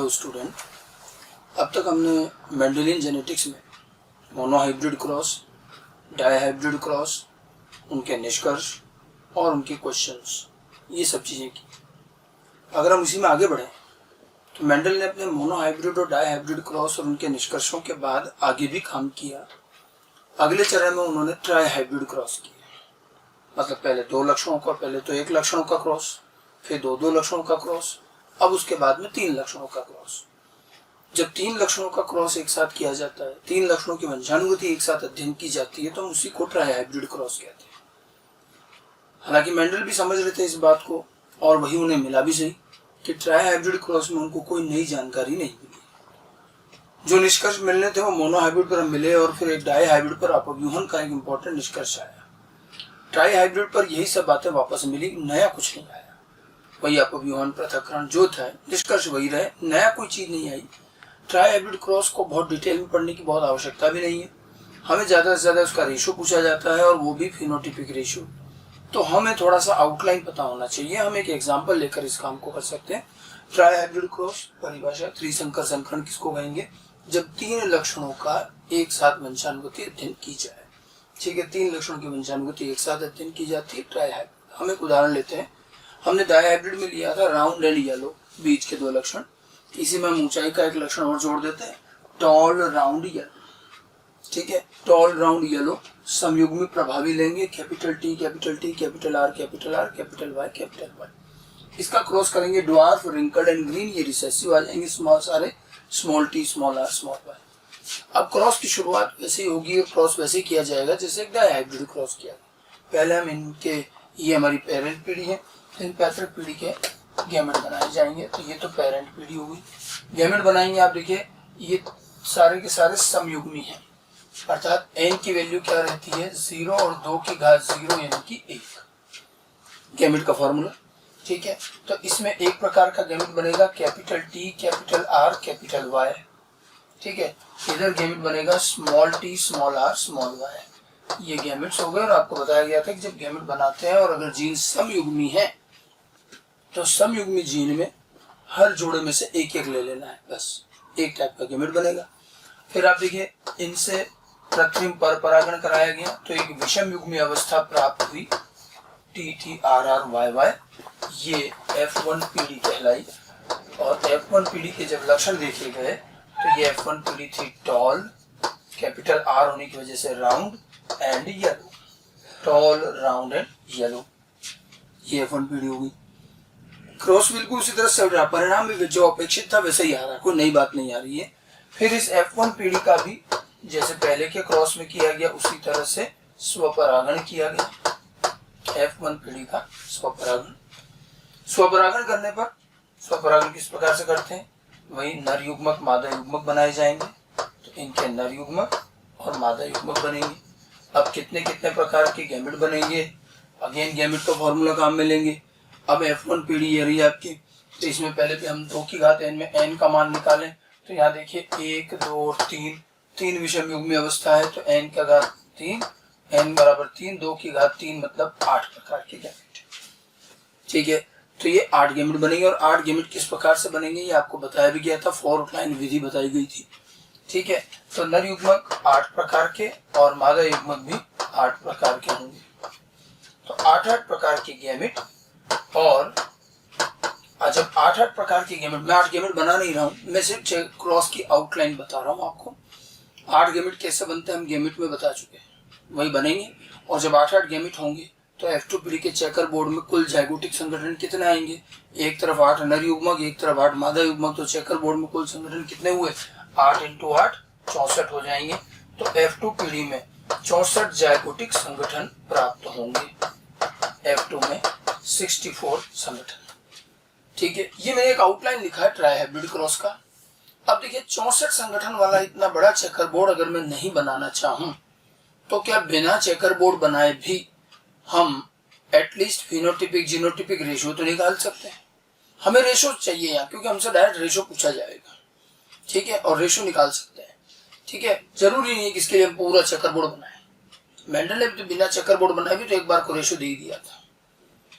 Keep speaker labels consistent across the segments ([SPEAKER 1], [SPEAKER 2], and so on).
[SPEAKER 1] Student, अब तक हमने मेंडेलियन जेनेटिक्स में मोनोहाइब्रिड क्रॉस, डाईहाइब्रिड क्रॉस, उनके निष्कर्ष और उनके क्वेश्चंस, ये सब चीज़ें की। अगर हम इसी में आगे बढ़ें तो मेंडल ने अपने मोनोहाइब्रिड और डाईहाइब्रिड क्रॉस और उनके निष्कर्षों के बाद आगे भी काम किया। अगले चरण में उन्होंने ट्राईहाइब्रिड क्रॉस किया, मतलब पहले 2 लक्षणों का, पहले तो 1 लक्षणों का क्रॉस, फिर 2 लक्षणों का क्रॉस, अब उसके बाद में 3 लक्षणों का क्रॉस। जब 3 लक्षणों का क्रॉस एक साथ किया जाता है, 3 लक्षणों की वंशानुगति एक साथ अध्ययन की जाती है, तो हम उसी को ट्राईहाइब्रिड क्रॉस कहते हैं। हालांकि मेंडल भी समझ रहे थे इस बात को, और वही उन्हें मिला भी सही कि ट्राईहाइब्रिड क्रॉस में उनको कोई नई जानकारी नहीं मिली। जो निष्कर्ष मिलने थे वो मोनोहाइब्रिड पर मिले, और फिर एक डाईहाइब्रिड पर अपव्यूहन का एक इम्पोर्टेंट निष्कर्ष आया। ट्राईहाइब्रिड पर यही सब बातें वापस मिली, नया कुछ नहीं आया। वही अपव्यूहन, पृथक्करण जो था, निष्कर्ष वही रहे, नया कोई चीज नहीं आई। ट्राईहाइब्रिड क्रॉस को बहुत डिटेल में पढ़ने की बहुत आवश्यकता भी नहीं है। हमें ज़्यादा से ज़्यादा उसका रेशो पूछा जाता है, और वो भी फिनोटिपिक रेशो। तो हमें थोड़ा सा आउटलाइन पता होना चाहिए। हम एक एग्जाम्पल लेकर इस काम को कर सकते हैं। ट्राईहाइब्रिड क्रॉस परिभाषा, त्रिसंकर संकरण किसको कहेंगे? जब 3 लक्षणों का एक साथ वंशानुगति अध्ययन की जाए। ठीक है, 3 लक्षणों की वंशानुगति एक साथ अध्ययन की जाती है ट्राईहाइब्रिड। हम एक उदाहरण लेते हैं। हमने डाईहाइब्रिड में लिया था राउंड एंड येलो, बीच के 2 लक्षण। इसी में हम ऊंचाई का एक लक्षण और जोड़ देते हैं, टॉल राउंड येलो। ठीक है, टॉल राउंड येलो समयुग्मी प्रभावी लेंगे, capital T, capital T, capital R, capital R, capital Y, capital Y. इसका क्रॉस करेंगे ड्वार्फ, रिंकल्ड एंड ग्रीन, ये रिसेसिव आ जाएंगे स्मॉल सारे, small T, small are, small Y. अब क्रॉस की शुरुआत वैसे ही होगी, और क्रॉस वैसे ही किया जाएगा जैसे एक डाईहाइब्रिड क्रॉस किया। पहले हम इनके, ये हमारी पेरेंट पीढ़ी है, इन पैतृक पीढ़ी के गैमेट बनाए जाएंगे। तो ये तो पेरेंट पीढ़ी होगी, गैमेट बनाएंगे। आप देखिए ये सारे के सारे समयुग्मी हैं, अर्थात n की वैल्यू क्या रहती है? 0 और 2 की घात 0 यानी कि 1, गैमेट का फॉर्मूला। ठीक है, तो इसमें एक प्रकार का गैमेट बनेगा capital T, capital R, capital Y. ठीक है, इधर गैमेट बनेगा small T, small are, small Y. ये गैमेट्स हो गए। और आपको बताया गया था कि जब गैमेट बनाते हैं और अगर जीन समयुग्मी है तो समयुग्मी जीन में हर जोड़े में से एक एक ले लेना है, बस एक टाइप का गैमेट बनेगा। फिर आप देखिए इनसे कृत्रिम परपरागण कराया गया तो एक विषम युग्मी अवस्था प्राप्त हुई, T T R R Y Y, ये F1 पीढ़ी कहलाई। और F1 पीढ़ी के जब लक्षण देखे गए तो ये F1 पीढ़ी थी टॉल, कैपिटल आर होने की वजह से round and yellow, tall round and yellow, ये F1 पीढ़ी होगी। क्रॉस बिल्कुल उसी तरह से चल रहा, परिणाम भी जो अपेक्षित था वैसे ही आ रहा है, कोई नई बात नहीं आ रही है। फिर इस F1 पीढ़ी का भी जैसे पहले के क्रॉस में किया गया उसी तरह से स्वपरागण किया गया। F1 पीढ़ी का स्वपरागण करने पर, स्वपरागण किस प्रकार से करते हैं? वही नर युग्मक मादा युग्मक बनाए जाएंगे, तो इनके नर युग्मक और मादा युग्मक बनेंगे। अब कितने कितने प्रकार के गैमेट बनेंगे? अगेन गैमेट का फॉर्मूला काम में लेंगे। अब F1 पीढ़ी ये रही आपकी, तो इसमें पहले भी हम 2 की घात n में n का मान निकालें, तो यहाँ देखिए 1, 2 और 3 विषम युग्मी अवस्था है, तो n का घात 3, n बराबर 3, 2 की घात 3 मतलब 8 प्रकार के गैमेट। ठीक है, तो ये 8 गैमेट बनेंगे। और 8 गैमेट किस प्रकार से बनेंगे ये आपको बताया भी गया था, 4 लाइन विधि बताई गई थी। ठीक है, तो नर युग्मक 8 प्रकार के और मादा युग्मक भी 8 प्रकार के होंगे, तो 8 प्रकार के गैमेट। और जब 8 प्रकार के गैमेट, मैं 8 गैमेट बना नहीं रहा हूँ, मैं सिर्फ क्रॉस की आउटलाइन बता रहा हूँ आपको। 8 गैमेट कैसे बनते हैं हम गैमेट में बता चुके हैं, वही बनेंगे। और जब 8 गैमेट होंगे तो F2 पीढ़ी के चेकर बोर्ड में कुल जाइगोटिक संगठन कितने आएंगे? एक तरफ 8 नर युग्मक, एक तरफ 8 मादा युग्मक, तो चेकर बोर्ड में कुल संगठन कितने हुए? 8 × 8 64 हो जाएंगे। तो F2 पीढ़ी में 64 जाइगोटिक संगठन प्राप्त होंगे, F2 में 64 संगठन। ठीक है, ये मैंने एक आउटलाइन लिखा है ट्राईहाइब्रिड क्रॉस का। अब देखिए 64 संगठन वाला इतना बड़ा चेकर बोर्ड अगर मैं नहीं बनाना चाहूं तो क्या बिना चेकर बोर्ड बनाए भी हम एटलीस्ट फिनोटिपिक जीनोटिपिक रेशो तो निकाल सकते हैं? हमें रेशो चाहिए यहाँ, क्योंकि हमसे डायरेक्ट रेशो पूछा जाएगा। ठीक है, और रेशो निकाल सकते हैं। ठीक है, जरूरी नहीं है कि इसके लिए हम पूरा चेकर बोर्ड बनाए। मेंडल ने भी तो बिना चेकर बोर्ड बनाए भी तो एक बार को रेशो दे दिया था।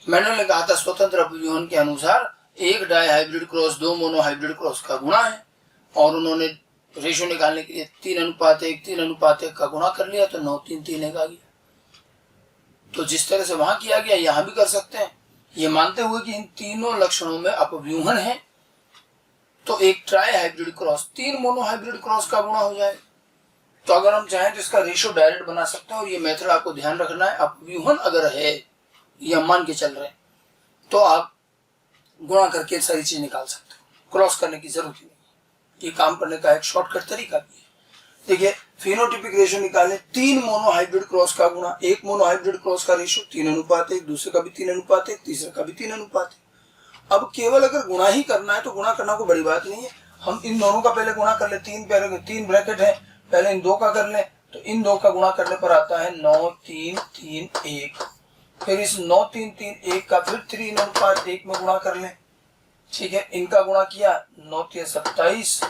[SPEAKER 1] मेंडल ने कहा था स्वतंत्र अपव्यूहन के अनुसार एक डाई हाइब्रिड क्रॉस दो मोनो हाइब्रिड क्रॉस का गुणा है, और उन्होंने रेशो निकालने के लिए 3:1 3:1 का गुणा कर लिया तो 9:3:1 आ गया। तो जिस तरह से वहां किया गया यहां भी कर सकते हैं, ये मानते हुए कि इन तीनों लक्षणों में अपव्यूहन है, तो एक try hybrid cross 3 mono hybrid cross का गुणा हो जाए। तो अगर हम चाहें तो इसका रेशो डायरेक्ट बना सकते हैं, और ये मेथड आपको ध्यान रखना है, अपव्यूहन अगर है, ये हम मान के चल रहे हैं, तो आप गुणा करके सारी चीज निकाल सकते हो, क्रॉस करने की जरूरत ही नहीं। ये काम करने का एक शॉर्टकट तरीका भी है। देखिए, फिनोटिपिक रेशो निकाले 3 मोनो हाइब्रिड क्रॉस का गुणा, एक मोनो हाइब्रिड क्रॉस का रेशो 3:1, दूसरे का भी 3:1, तीसरे का भी 3:1। अब केवल अगर गुणा ही करना है तो गुणा करना कोई बड़ी बात नहीं है, हम इन दोनों का पहले गुणा कर ले, 3 ब्रैकेट है, पहले इन दो का कर ले, तो इन दो का गुणा करने पर आता है 9:3:1। फिर इस 9:3:1 का फिर 3:1 में गुणा कर ले, ठीक है। इनका गुणा किया, 9×3 27,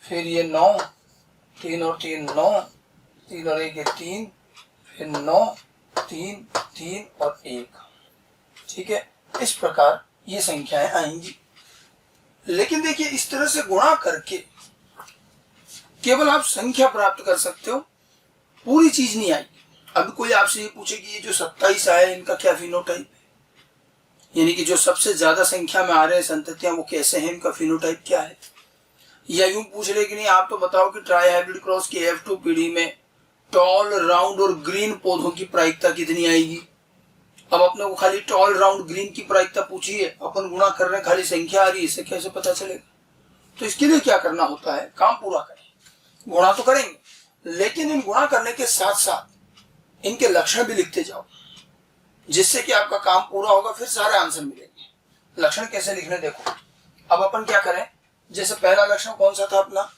[SPEAKER 1] फिर ये 9, 3 और 3 9, 3 और 1 3, फिर 9, 3, 3 और 1, ठीक है। इस प्रकार ये संख्याएं आएंगी। लेकिन देखिए, इस तरह से गुणा करके केवल आप संख्या प्राप्त कर सकते हो, पूरी चीज नहीं आएगी। अब कोई आपसे ये पूछे कि ये जो 27 आए इनका क्या फिनोटाइप है, यानी कि जो सबसे ज्यादा संख्या में आ रहे हैं संततियां वो कैसे हैं, इनका फिनोटाइप क्या है, या यूं पूछ रहे कि नहीं आप तो बताओ कि ट्राई हाइब्रिड क्रॉस की F2 पीढ़ी में टॉल, राउंड और ग्रीन पौधों की प्रायिकता कितनी आएगी। अब अपने को खाली टॉल, राउंड, ग्रीन की प्रायिकता पूछी है, अपन गुणा कर रहे हैं, खाली संख्या आ रही है, इससे कैसे पता चलेगा। तो इसके लिए क्या करना होता है, काम पूरा करें, गुणा तो करेंगे, लेकिन इन गुणा करने के साथ साथ इनके लक्षण भी लिखते जाओ, जिससे कि आपका काम पूरा होगा, फिर सारे आंसर मिलेंगे। लक्षण कैसे लिखने देखो। अब अपन क्या करें, जैसे पहला लक्षण कौन सा था अपना,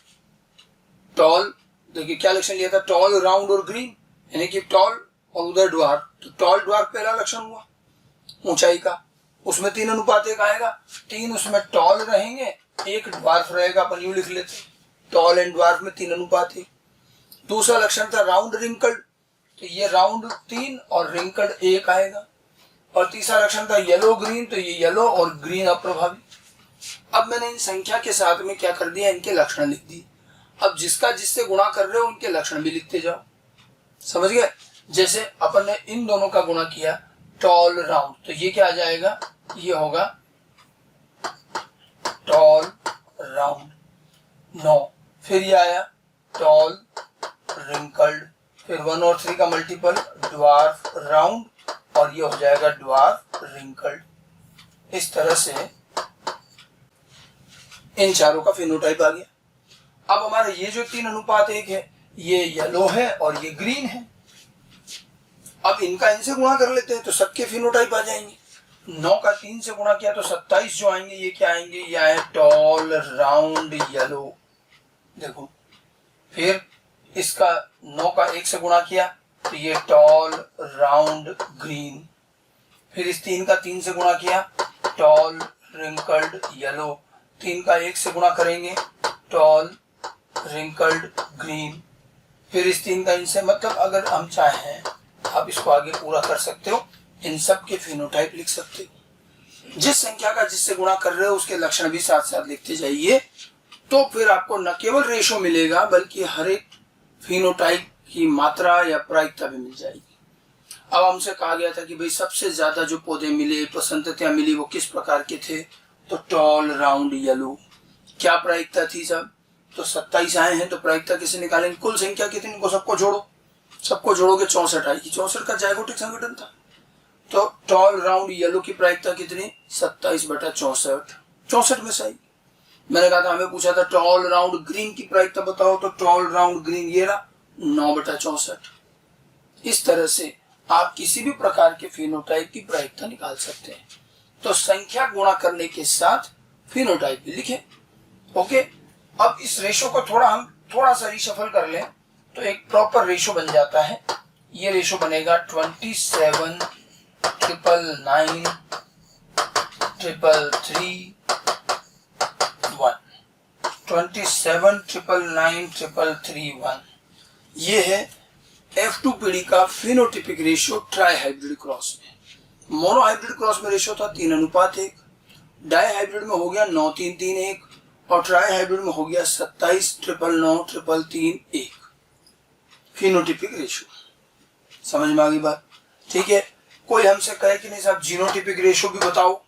[SPEAKER 1] टॉल। देखिए क्या लक्षण लिया था, टॉल, राउंड और ग्रीन, यानी कि टॉल और उधर ड्वार्फ। तो टॉल ड्वार्फ पहला लक्षण हुआ ऊंचाई का, उसमें 3:1 आएगा, 3 उसमें टॉल रहेंगे, 1 ड्वार्फ रहेगा, अपन यूं लिख लेते, टॉल एंड ड्वार्फ में 3:1। दूसरा लक्षण था राउंड, रिंकल्ड, तो ये राउंड 3 और रिंकल्ड 1 आएगा। और तीसरा लक्षण था येलो, ग्रीन, तो ये येलो और ग्रीन अप्रभावी। अब मैंने इन संख्या के साथ में क्या कर दिया, इनके लक्षण लिख दिए। अब जिसका जिससे गुणा कर रहे हो उनके लक्षण भी लिखते जाओ, समझ गए। जैसे अपन ने इन दोनों का गुणा किया, टॉल, राउंड, तो ये क्या आ जाएगा, ये होगा टॉल, राउंड 9, फिर ये आया टॉल, रिंकल्ड, फिर 1 और 3 का मल्टीपल ड्वार्फ, राउंड, और ये हो जाएगा ड्वार्फ, रिंकल्ड। इस तरह से इन चारों का फिनोटाइप आ गया। अब हमारे ये जो 3:1 है, ये येलो है और ये ग्रीन है। अब इनका इनसे गुणा कर लेते हैं तो सबके फिनोटाइप आ जाएंगे। 9 का 3 से गुणा किया तो 27 जो आएंगे, ये क्या आएंगे, ये आए टॉल, राउंड, येलो, देखो। फिर इसका 9 का 1 से गुणा किया तो ये टॉल, राउंड, ग्रीन। फिर इस 3 का 3 से गुणा किया, टॉल, रिंकल्ड, येलो। 3 का 1 से गुणा करेंगे, टॉल, रिंकल्ड, ग्रीन। फिर इस 3 का इनसे, मतलब अगर हम चाहें आप इसको आगे पूरा कर सकते हो, इन सब के फिनोटाइप लिख सकते हो। जिस संख्या का जिससे गुणा कर रहे हो उसके लक्षण भी साथ साथ लिखते जाइए, तो फिर आपको न केवल रेशो मिलेगा बल्कि हर एक फिनोटाइप की मात्रा या प्रायिकता भी मिल जाएगी। अब हमसे कहा गया था कि भाई सबसे ज्यादा जो पौधे मिले, संततियां मिली, वो किस प्रकार के थे, तो टॉल, राउंड, येलो। क्या प्रायिकता थी सब, तो 27 आए हैं, तो प्रायिकता कैसे निकालेंगे, कुल संख्या कितनी, इनको सबको जोड़ो, सबको जोड़ोगे 64 आएगी। 64 का जाइगोटिक संगठन था, तो टॉल, राउंड, येलो की प्रायिकता कितनी, 27/64, 64 में सही। मैंने कहा था, हमें पूछा था टॉल, राउंड, ग्रीन की प्रायिकता बताओ, तो टॉल, राउंड, ग्रीन ये रहा 9/64। इस तरह से आप किसी भी प्रकार के फिनोटाइप की प्रायिकता निकाल सकते हैं। तो संख्या गुणा करने के साथ फिनोटाइप भी लिखें, ओके। अब इस रेशो को हम थोड़ा सा रिशफल कर लें तो एक प्रॉपर रेशो बन जाता है। ये रेशो बनेगा 27 999 333 1, 27 999 333 1। ये है F2 पीढ़ी का phenotypic ratio try hybrid cross में। मोनो हाइब्रिड क्रॉस में रेशियो था 3:1, डाई हाइब्रिड में हो गया 9331 और ट्राई हाइब्रिड में हो गया 27999331 फिनोटिपिक रेशियो। समझ में आ गई बात? ठीक है। कोई हमसे कहे कि नहीं साहब जीनोटिपिक रेशियो भी बताओ,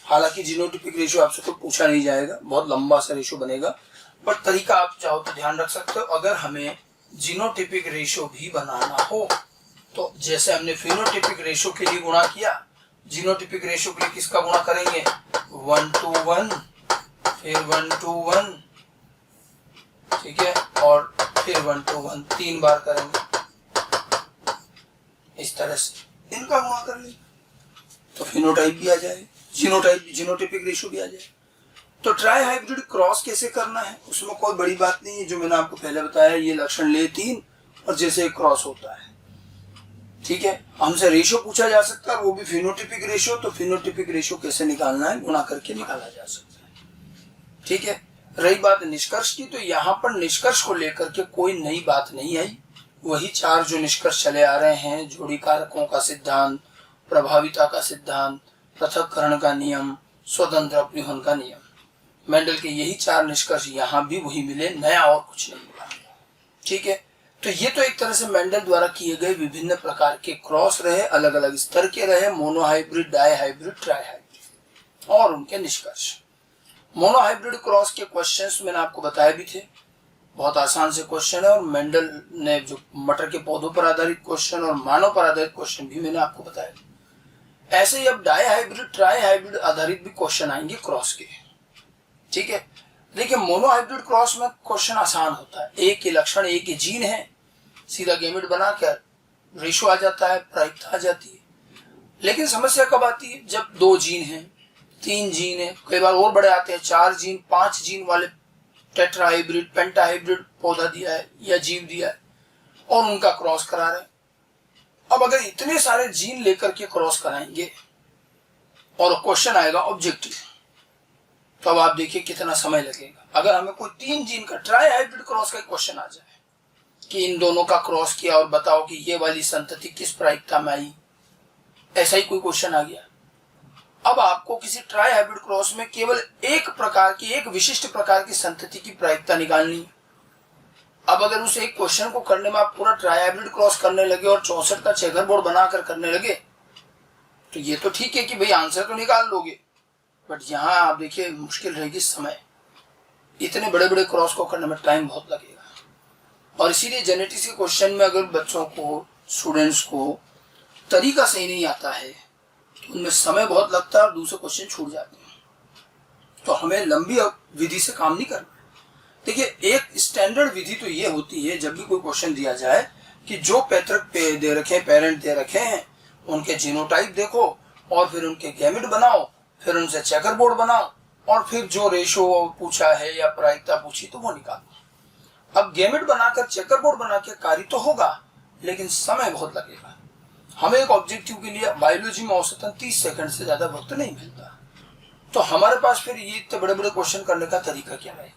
[SPEAKER 1] हालांकि जीनोटिपिक रेशियो आपसे तो पूछा नहीं जाएगा, बहुत लंबा सा रेशियो बनेगा, पर तरीका आप चाहो तो ध्यान रख सकते हो। अगर हमें जीनोटिपिक रेशियो भी बनाना हो तो जैसे हमने फिनोटिपिक रेशियो के लिए गुणा किया, जीनोटिपिक रेशियो के लिए किसका गुणा करेंगे? 1 to 1, फिर 1 to 1, ठीक है, और फिर 1 to 1 3 बार करेंगे। इस तरह से इनका गुणा कर लेंगे तो फिनोटाइप भी आ जाए, जीनोटिपिक रेशियो भी आ जाए। तो ट्राई हाइब्रिड क्रॉस कैसे करना है, उसमें कोई बड़ी बात नहीं है, जो मैंने आपको पहले बताया, ये लक्षण ले 3 और जैसे क्रॉस होता है, ठीक है। हमसे रेशियो पूछा जा सकता है, वो भी फिनोटिपिक रेशियो। तो फिनोटिपिक रेशियो कैसे निकालना है, गुणा करके निकाला जा सकता है, ठीक है। रही बात निष्कर्ष की, तो यहाँ पर निष्कर्ष को लेकर के कोई नई बात नहीं आई, वही 4 जो निष्कर्ष चले आ रहे हैं, जोड़ी कारकों का सिद्धांत, प्रभाविता का सिद्धांत, पृथक्करण का नियम, स्वतंत्र अपव्यूहन का नियम, मेंडल के यही 4 निष्कर्ष यहाँ भी वही मिले, नया और कुछ नहीं मिला, ठीक है। तो ये तो एक तरह से मेंडल द्वारा किए गए विभिन्न प्रकार के क्रॉस रहे, अलग अलग स्तर के रहे, monohybrid, dihybrid, trihybrid, और उनके निष्कर्ष। मोनोहाइब्रिड क्रॉस के क्वेश्चंस मैंने आपको बताए भी थे, बहुत आसान से क्वेश्चन है, और मेंडल ने जो मटर के पौधों पर आधारित क्वेश्चन और मानव पर आधारित क्वेश्चन भी मैंने आपको बताया। ऐसे ही अब डाई हाइब्रिड, ट्राई हाइब्रिड आधारित भी क्वेश्चन आएंगे क्रॉस के, ठीक है। देखिए मोनोहाइब्रिड क्रॉस में क्वेश्चन आसान होता है, एक ही लक्षण, एक ही जीन है, सीधा गैमेट बनाकर रेशो आ जाता है, प्रायिकता आ जाती है। लेकिन समस्या कब आती है? जब 2 जीन हैं, 3 जीन है, कई बार और बड़े आते हैं, 4 जीन, 5 जीन वाले टेट्रा हाइब्रिड, पेंटा हाइब्रिड पौधा दिया है या जीव दिया है और उनका क्रॉस करा रहे हैं। अब अगर इतने सारे जीन लेकर के क्रॉस कराएंगे और क्वेश्चन आएगा ऑब्जेक्टिव, तो अब आप देखिए कितना समय लगेगा। अगर हमें कोई 3 जीन का ट्राई हाइब्रिड क्रॉस का क्वेश्चन आ जाए कि इन दोनों का क्रॉस किया और बताओ कि ये वाली संतति किस प्रायिकता में आई, ऐसा ही कोई क्वेश्चन आ गया। अब आपको किसी ट्राई हाइब्रिड क्रॉस में केवल एक विशिष्ट प्रकार की संतति की प्रायिकता निकालनी। अब अगर उस एक क्वेश्चन को करने में आप पूरा ट्राई हाइब्रिड क्रॉस करने लगे और 64 का चेकर बोर्ड बनाकर करने लगे, तो ये तो ठीक है कि भाई आंसर तो निकाल लोगे, बट यहाँ आप देखिए मुश्किल रहेगी समय, इतने बड़े बड़े क्रॉस को करने में टाइम बहुत लगेगा। और इसीलिए जेनेटिक्स के क्वेश्चन में अगर बच्चों को, स्टूडेंट्स को तरीका सही नहीं आता है तो उनमें समय बहुत लगता है और दूसरे क्वेश्चन छूट जाते हैं। तो हमें लंबी विधि से काम नहीं करना। देखिए एक स्टैंडर्ड विधि तो ये होती है, जब भी कोई क्वेश्चन दिया जाए कि जो पैतृक दे रखे हैं, पेरेंट दे रखे हैं, उनके जीनोटाइप देखो और फिर उनके गैमेट बनाओ, फिर उनसे चेकर बोर्ड बनाओ और फिर जो रेशो पूछा है या प्रायिकता पूछी तो वो निकालो। अब गैमेट बनाकर चेकर बोर्ड बना के कार्य तो होगा, लेकिन समय बहुत लगेगा। हमें एक ऑब्जेक्टिव के लिए बायोलॉजी में औसतन 30 सेकंड से ज्यादा वक्त नहीं मिलता, तो हमारे पास फिर ये इतने बड़े बड़े क्वेश्चन करने का तरीका क्या है।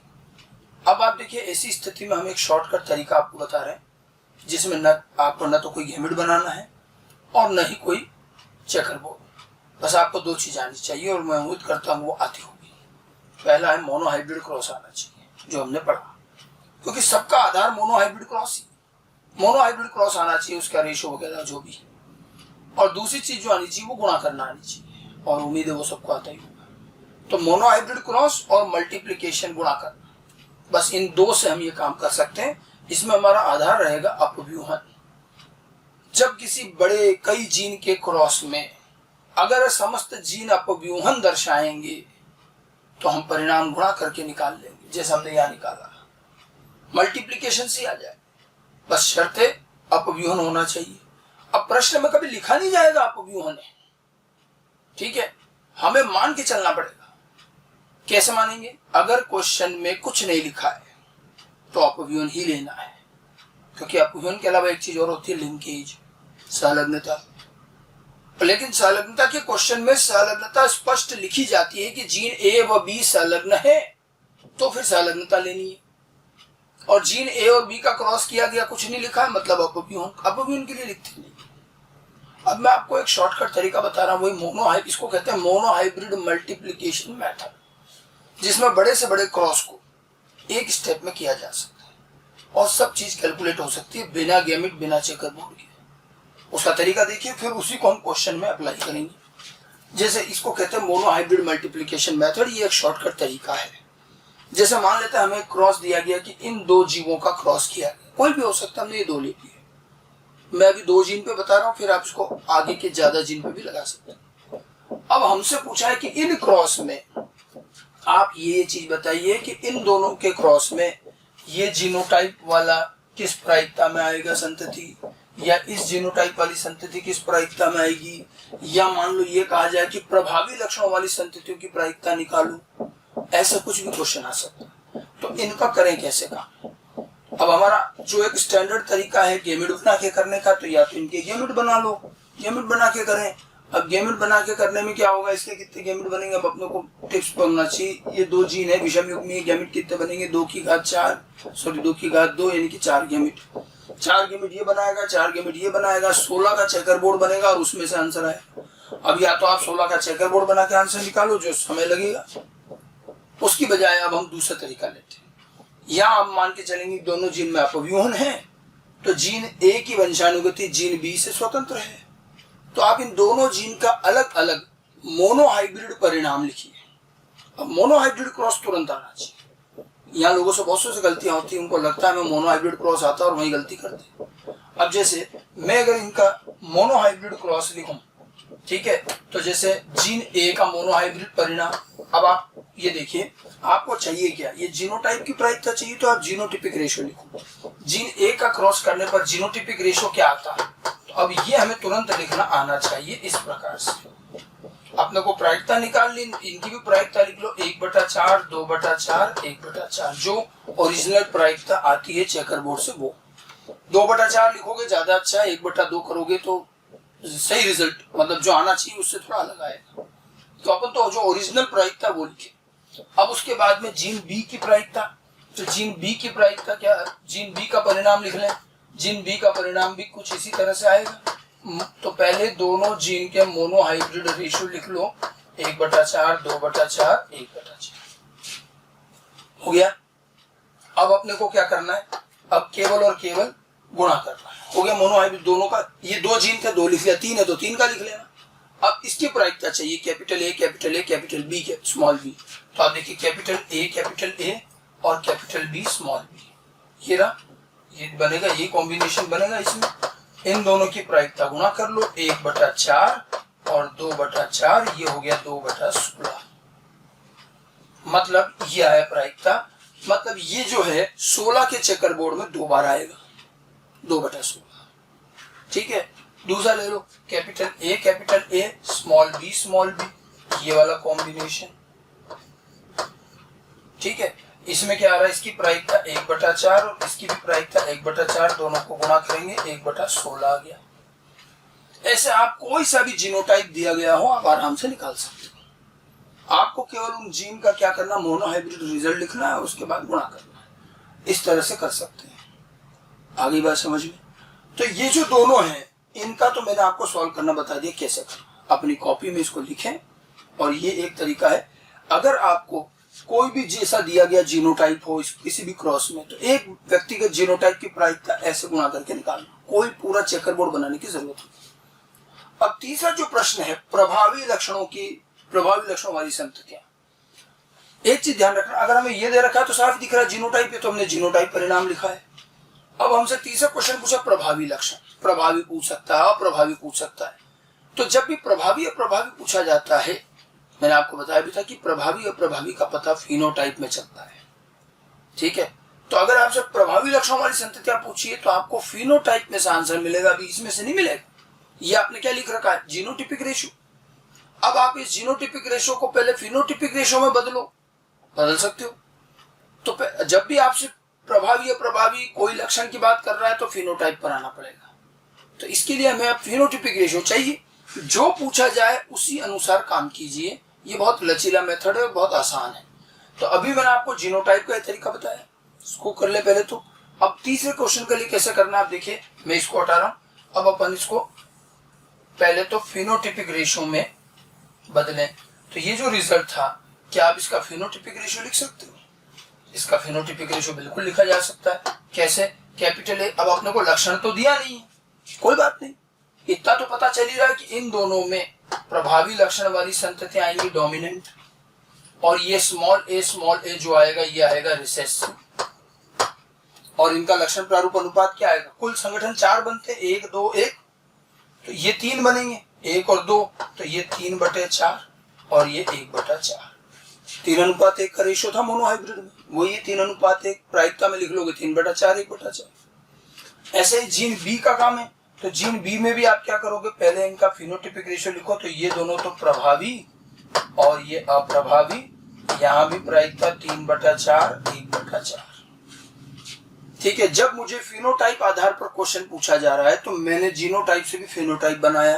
[SPEAKER 1] अब आप देखिए ऐसी स्थिति में हम एक शॉर्टकट तरीका आपको बता रहे हैं, जिसमें न आपको न तो कोई गैमेट बनाना है और न ही कोई चेकर बोर्ड, बस आपको 2 चीज आनी चाहिए और मैं उम्मीद करता हूँ वो आती होगी। पहला है मोनोहाइब्रिड क्रॉस आना चाहिए, जो हमने पढ़ा, क्योंकि सबका आधार मोनोहाइब्रिड क्रॉस ही, मोनोहाइब्रिड क्रॉस आना चाहिए, उसका रेशो वगैरह जो भी। और दूसरी चीज जो आनी चाहिए वो गुणा करना आनी चाहिए, और उम्मीद है वो सबको आता ही होगा। तो मोनोहाइब्रिड क्रॉस और मल्टीप्लिकेशन, गुणा करना, बस इन 2 से हम ये काम कर सकते हैं। इसमें हमारा आधार रहेगा अपव्यूहन। जब किसी बड़े कई जीन के क्रॉस में अगर समस्त जीन अपव्यूहन दर्शाएंगे तो हम परिणाम गुणा करके निकाल लेंगे, जैसे हमने यहाँ निकाला। मल्टीप्लिकेशन से आ जाए, बस शर्त है अपव्यूहन होना चाहिए। अब प्रश्न में कभी लिखा नहीं जाएगा अपव्यूहन है, ठीक है, हमें मान के चलना पड़ेगा। कैसे मानेंगे? अगर क्वेश्चन में कुछ नहीं लिखा है तो अपव्यूहन ही लेना है, क्योंकि अपव्यूहन के अलावा एक चीज और होती है, लिंकेज, संलग्नता। लेकिन संलग्नता के क्वेश्चन में संलग्नता स्पष्ट लिखी जाती है कि जीन ए व बी संलग्न है, तो फिर संलग्नता लेनी है। और जीन ए और बी का क्रॉस किया गया, कुछ नहीं लिखा है, मतलब अपव्यूहन के लिए लिखते नहीं। अब मैं आपको एक शॉर्टकट तरीका बता रहा हूँ, वही इसको कहते हैं मोनोहाइब्रिड मल्टीप्लिकेशन मेथड, जिसमें बड़े से बड़े क्रॉस को एक स्टेप में किया जा सकता है और सब चीज कैलकुलेट हो सकती है बिना गेमिट, बिना चेकर बोर्ड के। उसका तरीका देखिए, फिर उसी को हम क्वेश्चन में अप्लाई करेंगे। जैसे इसको कहते हैं मोनोहाइब्रिड मल्टीप्लिकेशन मेथड, ये एक शॉर्टकट तरीका है। जैसे मान लेते हैं हमें क्रॉस दिया गया कि इन दो जीवों का क्रॉस किया गया, कोई भी हो सकता है, हमने ये दो ले लिए। मैं अभी 2 जीन पे बता रहा हूँ, फिर आप इसको आगे के ज्यादा जीन पे भी लगा सकते हैं। अब हमसे पूछा है कि इन क्रॉस में आप ये चीज बताइए कि इन दोनों के क्रॉस में ये जीनोटाइप वाला किस प्रायिकता में आएगा संतति, या इस जीनोटाइप वाली संतति किस प्रायिकता में आएगी, या मान लो ये कहा जाए कि प्रभावी लक्षणों वाली संततियों की प्रायिकता निकालो। ऐसा कुछ भी क्वेश्चन आ सकता है। तो इनका करें कैसे काम। अब हमारा जो एक स्टैंडर्ड तरीका है गेमिट बना के करने का, तो या तो इनके गेमिट बना लो, गेमिट बना के करें। अब गेमिट बना के करने में क्या होगा, इसके कितने गेमिट बनेंगे, अब अपने को टिप्स पढ़ना चाहिए। ये 2 जीन है विषम युग्म में, गेमिट कितने बनेंगे, 2 की घात 2 यानी कि 4 गेमिट। 4 गेमिट ये बनाएगा, 4 गेमिट ये बनाएगा, 16 का चेकर बोर्ड बनेगा और उसमें से आंसर आएगा। अब या तो आप 16 का चेकर बोर्ड बना के आंसर निकालो, जो समय लगेगा, उसकी बजाय अब हम दूसरा तरीका लेते हैं। या आप मान के चलेंगे दोनों जीन में अपव्यूहन है, तो जीन ए की वंशानुगति जीन बी से स्वतंत्र है, तो आप इन दोनों जीन का अलग अलग मोनोहाइब्रिड परिणाम लिखिए। अब मोनोहाइब्रिड क्रॉस तुरंत आना चाहिए। यहाँ लोगों से बहुत से गलतियां होती है, उनको लगता है मैं मोनोहाइब्रिड क्रॉस आता है और वही गलती करते हैं। अब जैसे मैं अगर इनका मोनोहाइब्रिड क्रॉस लिखूं, ठीक है, तो जैसे जीन ए का मोनोहाइब्रिड परिणाम, अब आप ये देखिए आपको चाहिए क्या, ये जीनोटाइप की प्रायिकता चाहिए, तो आप जीनोटिपिक रेशियो लिखो। जीन ए का क्रॉस करने पर जीनोटिपिक रेशियो क्या आता है, तो अब ये हमें तुरंत लिखना आना चाहिए इस प्रकार से। अपने को प्रायिकता निकाल ली, इनकी भी प्रायिकता लिख लो, 1/4, 2/4, 1/4, जो ओरिजिनल प्रायिकता आती है चेकर बोर्ड से वो। 2/4 लिखोगे ज्यादा अच्छा है, 1/2 करोगे तो सही रिजल्ट, मतलब जो आना चाहिए उससे थोड़ा अलग आएगा। तो अपन तो जो ओरिजिनल प्रायिकता वो लिखे। अब उसके बाद में जीन बी की प्रायिकता, तो जीन बी की प्रायिकता क्या है, जीन बी का परिणाम लिख लें। जीन बी का परिणाम भी कुछ इसी तरह से आएगा। तो पहले दोनों जीन के मोनोहाइब्रिड रेशियो लिख लो, 1/4, 2/4, 1/4 हो गया। अब अपने को क्या करना है, अब केवल और केवल गुणा करना है। हो गया मोनोहाइब्रिड दोनों का, ये 2 जीन थे 2 लिख लिया, 3 है तो 3 का लिख लेना। अब इसकी प्रायिकता चाहिए capital A, capital A, capital B, small B. तो आप देखिए कैपिटल ए और कैपिटल बी स्मॉल बी, ये रहा, ये बनेगा, ये कॉम्बिनेशन बनेगा। इसमें इन दोनों की प्रायिकता गुणा कर लो, 1/4 और 2/4, ये हो गया 2/16। मतलब ये आया प्रायिकता, मतलब ये जो है 16 के चेकर बोर्ड में 2 बार आएगा, 2/16। ठीक है, दूसरा ले लो, कैपिटल ए, स्मॉल बी, ये वाला कॉम्बिनेशन। ठीक है, इसमें क्या आ रहा है, इसकी प्रायिकता 1/4 और इसकी भी प्रायिकता 1/4, दोनों को गुणा करेंगे 1/16 आ गया। ऐसे आप कोई सा भी जीनोटाइप दिया गया हो आप आराम से निकाल सकते हो। आपको केवल उन जीन का क्या करना, मोनोहाइब्रिड रिजल्ट लिखना है, उसके बाद गुणा करना है। इस तरह से कर सकते हैं। आगे बात समझ में। तो ये जो दोनों हैं, इनका तो मैंने आपको सॉल्व करना बता दिया कैसे करना। अपनी कॉपी में इसको लिखें, और ये एक तरीका है। अगर आपको कोई भी जैसा दिया गया जीनोटाइप हो किसी भी क्रॉस में, तो एक व्यक्तिगत जीनोटाइप की प्रायिकता ऐसे गुणा करके निकालना, कोई पूरा चेकर बोर्ड बनाने की जरूरत नहीं। अब तीसरा जो प्रश्न है, प्रभावी लक्षणों वाली संततियां। एक चीज ध्यान रखना, अगर हमें ये दे रखा है तो साफ दिख रहा है जीनोटाइप है, तो हमने जीनोटाइप परिणाम लिखा है। अब हमसे तीसरा क्वेश्चन पूछा प्रभावी लक्षण, प्रभावी पूछ सकता है, अप्रभावी पूछ सकता है। तो जब भी प्रभावी अप्रभावी पूछा जाता है, मैंने आपको बताया भी था कि प्रभावी अप्रभावी का पता फिनोटाइप में चलता है। ठीक है, तो अगर आपसे प्रभावी लक्षणों वाली संततियां पूछिए तो आपको फिनोटाइप में से आंसर मिलेगा, अभी इसमें से नहीं मिलेगा। ये आपने क्या लिख रखा है, जीनोटिपिक रेशियो। अब आप इस जीनोटिपिक रेशियो को पहले फिनोटिपिक रेशियो में बदल सकते हो। तो जब भी आपसे प्रभावी अप्रभावी कोई लक्षण की बात कर रहा है तो फिनोटाइप पर आना पड़ेगा। तो इसके लिए हमें अब फिनोटिपिक रेशियो चाहिए, जो पूछा जाए उसी अनुसार काम कीजिए। ये बहुत लचीला मेथड है, बहुत आसान है। तो अभी मैंने आपको जीनोटाइप का तरीका बताया, इसको कर ले पहले। तो अब तीसरे क्वेश्चन के लिए कैसे करना है आप देखिए, मैं इसको हटा रहा हूं। अब अपन इसको पहले तो फिनोटिपिक रेशियो में बदलें। तो ये जो रिजल्ट था, क्या आप इसका फिनोटिपिक रेशियो लिख सकते हो? इसका फिनोटिपिक रेशियो बिल्कुल लिखा जा सकता है। कैसे? कैपिटल ए, अब अपने को लक्षण तो दिया नहीं है, कोई बात नहीं, इतना तो पता चल ही रहा है कि इन दोनों में प्रभावी लक्षण वाली संततियां आएंगी डोमिनेंट, और ये स्मॉल ए जो आएगा ये आएगा रिसेसिव। और इनका लक्षण प्रारूप अनुपात क्या आएगा? कुल संगठन 4 बनते, 1 2 1, तो ये 3 बनेंगे, 1 और 2, तो ये 3/4 और ये 1/4। 3:1 का रेशियो था मोनोहाइब्रिड में, वो ये 3:1 प्रायिकता में लिख लोगे 3/4 1/4। ऐसे ही जीन बी का काम है, तो जीन बी में भी आप क्या करोगे? पहले इनका फिनोटिपिक रेशियो लिखो, तो ये दोनों तो प्रभावी और ये अप्रभावी, यहाँ भी प्रायिकता 3/4 1/4। ठीक है, जब मुझे फिनोटाइप आधार पर क्वेश्चन पूछा जा रहा है तो मैंने जीनोटाइप से भी फिनोटाइप बनाया,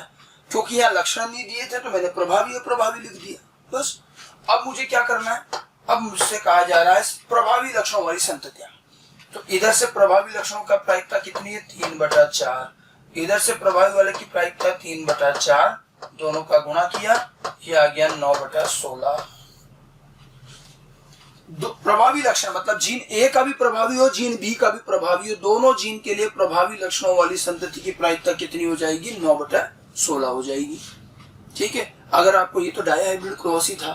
[SPEAKER 1] क्योंकि यहाँ लक्षण नहीं दिए थे तो मैंने प्रभावी अप्रभावी लिख दिया बस। अब मुझे क्या करना है? अब मुझसे कहा जा रहा है प्रभावी लक्षणों वाली संततियां, तो इधर से प्रभावी लक्षणों का प्रायिकता कितनी है? 3/4। इधर से प्रभावी वाले की प्रायिकता 3/4, दोनों का गुणा किया, ये आ गया 9/16। प्रभावी लक्षण मतलब जीन ए का भी प्रभावी हो, जीन बी का भी प्रभावी हो, दोनों जीन के लिए प्रभावी लक्षणों वाली संतति की प्रायिकता कितनी हो जाएगी? 9/16 हो जाएगी। ठीक है, अगर आपको ये तो डायहाइब्रिड क्रॉस ही था,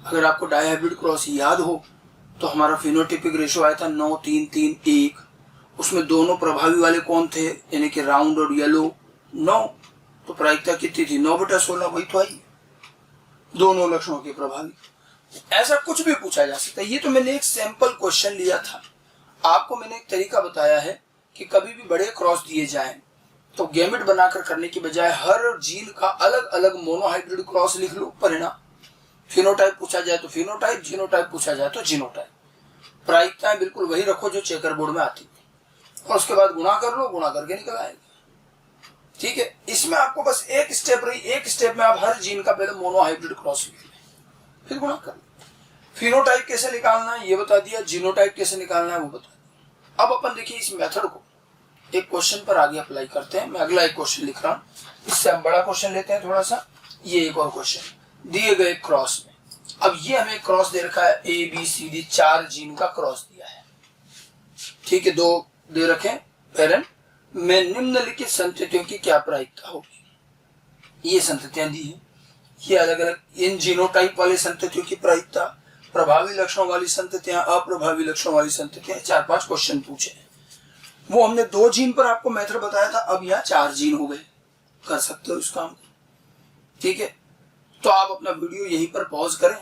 [SPEAKER 1] अगर आपको डायहाइब्रिड क्रॉस याद हो तो हमारा फिनोटिपिक रेशियो आया था 9 3 3 1, उसमें दोनों प्रभावी वाले कौन थे? यानी कि राउंड और येलो 9, तो प्रायिकता कितनी थी? 9/16, वही तो आई, दोनों लक्षणों के प्रभावी। ऐसा कुछ भी पूछा जा सकता है। ये तो मैंने एक सैंपल क्वेश्चन लिया था, आपको मैंने एक तरीका बताया है कि कभी भी बड़े क्रॉस दिए जाएं तो गैमेट बनाकर करने की बजाय हर जीन का अलग अलग मोनोहाइब्रिड क्रॉस लिख लो परिणाम। फिनोटाइप पूछा जाए तो फिनोटाइप, जीनोटाइप पूछा जाए तो जीनोटाइप। प्रायिकताएं बिल्कुल वही रखो जो चेकर बोर्ड में आती है, और उसके बाद गुणा कर लो, गुणा करके निकल आएगा। ठीक है, इसमें आपको बस एक स्टेप रही, एक स्टेप में आप हर जीन का पहले मोनोहाइब्रिड क्रॉस लिख लें, फिर गुणा कर लो। फिनोटाइप कैसे निकालना है ये बता दिया, जीनोटाइप कैसे निकालना है वो बता दिया। अब अपन देखिए इस मेथड को एक क्वेश्चन पर आगे अप्लाई करते हैं। मैं अगला एक क्वेश्चन लिख रहा हूँ, इससे हम बड़ा क्वेश्चन लेते हैं थोड़ा सा। ये एक और क्वेश्चन दिए गए क्रॉस में, अब ये हमें क्रॉस दे रखा है ABCD 4 जीन का क्रॉस दिया है। ठीक है, 2 दे रखे पेरेंट में निम्नलिखित संततियों की क्या प्रायिकता होगी? ये संततियां दी है, ये अलग अलग इन जीनोटाइप वाले संततियों की प्रायिकता, प्रभावी लक्षणों वाली संततियां, अप्रभावी लक्षणों वाली संततियां, 4-5 क्वेश्चन पूछे। वो हमने 2 जीन पर आपको मेथड बताया था, अब यहाँ 4 जीन हो गए, कर सकते हो इस काम को। ठीक है, तो आप अपना वीडियो यहीं पर पॉज करें,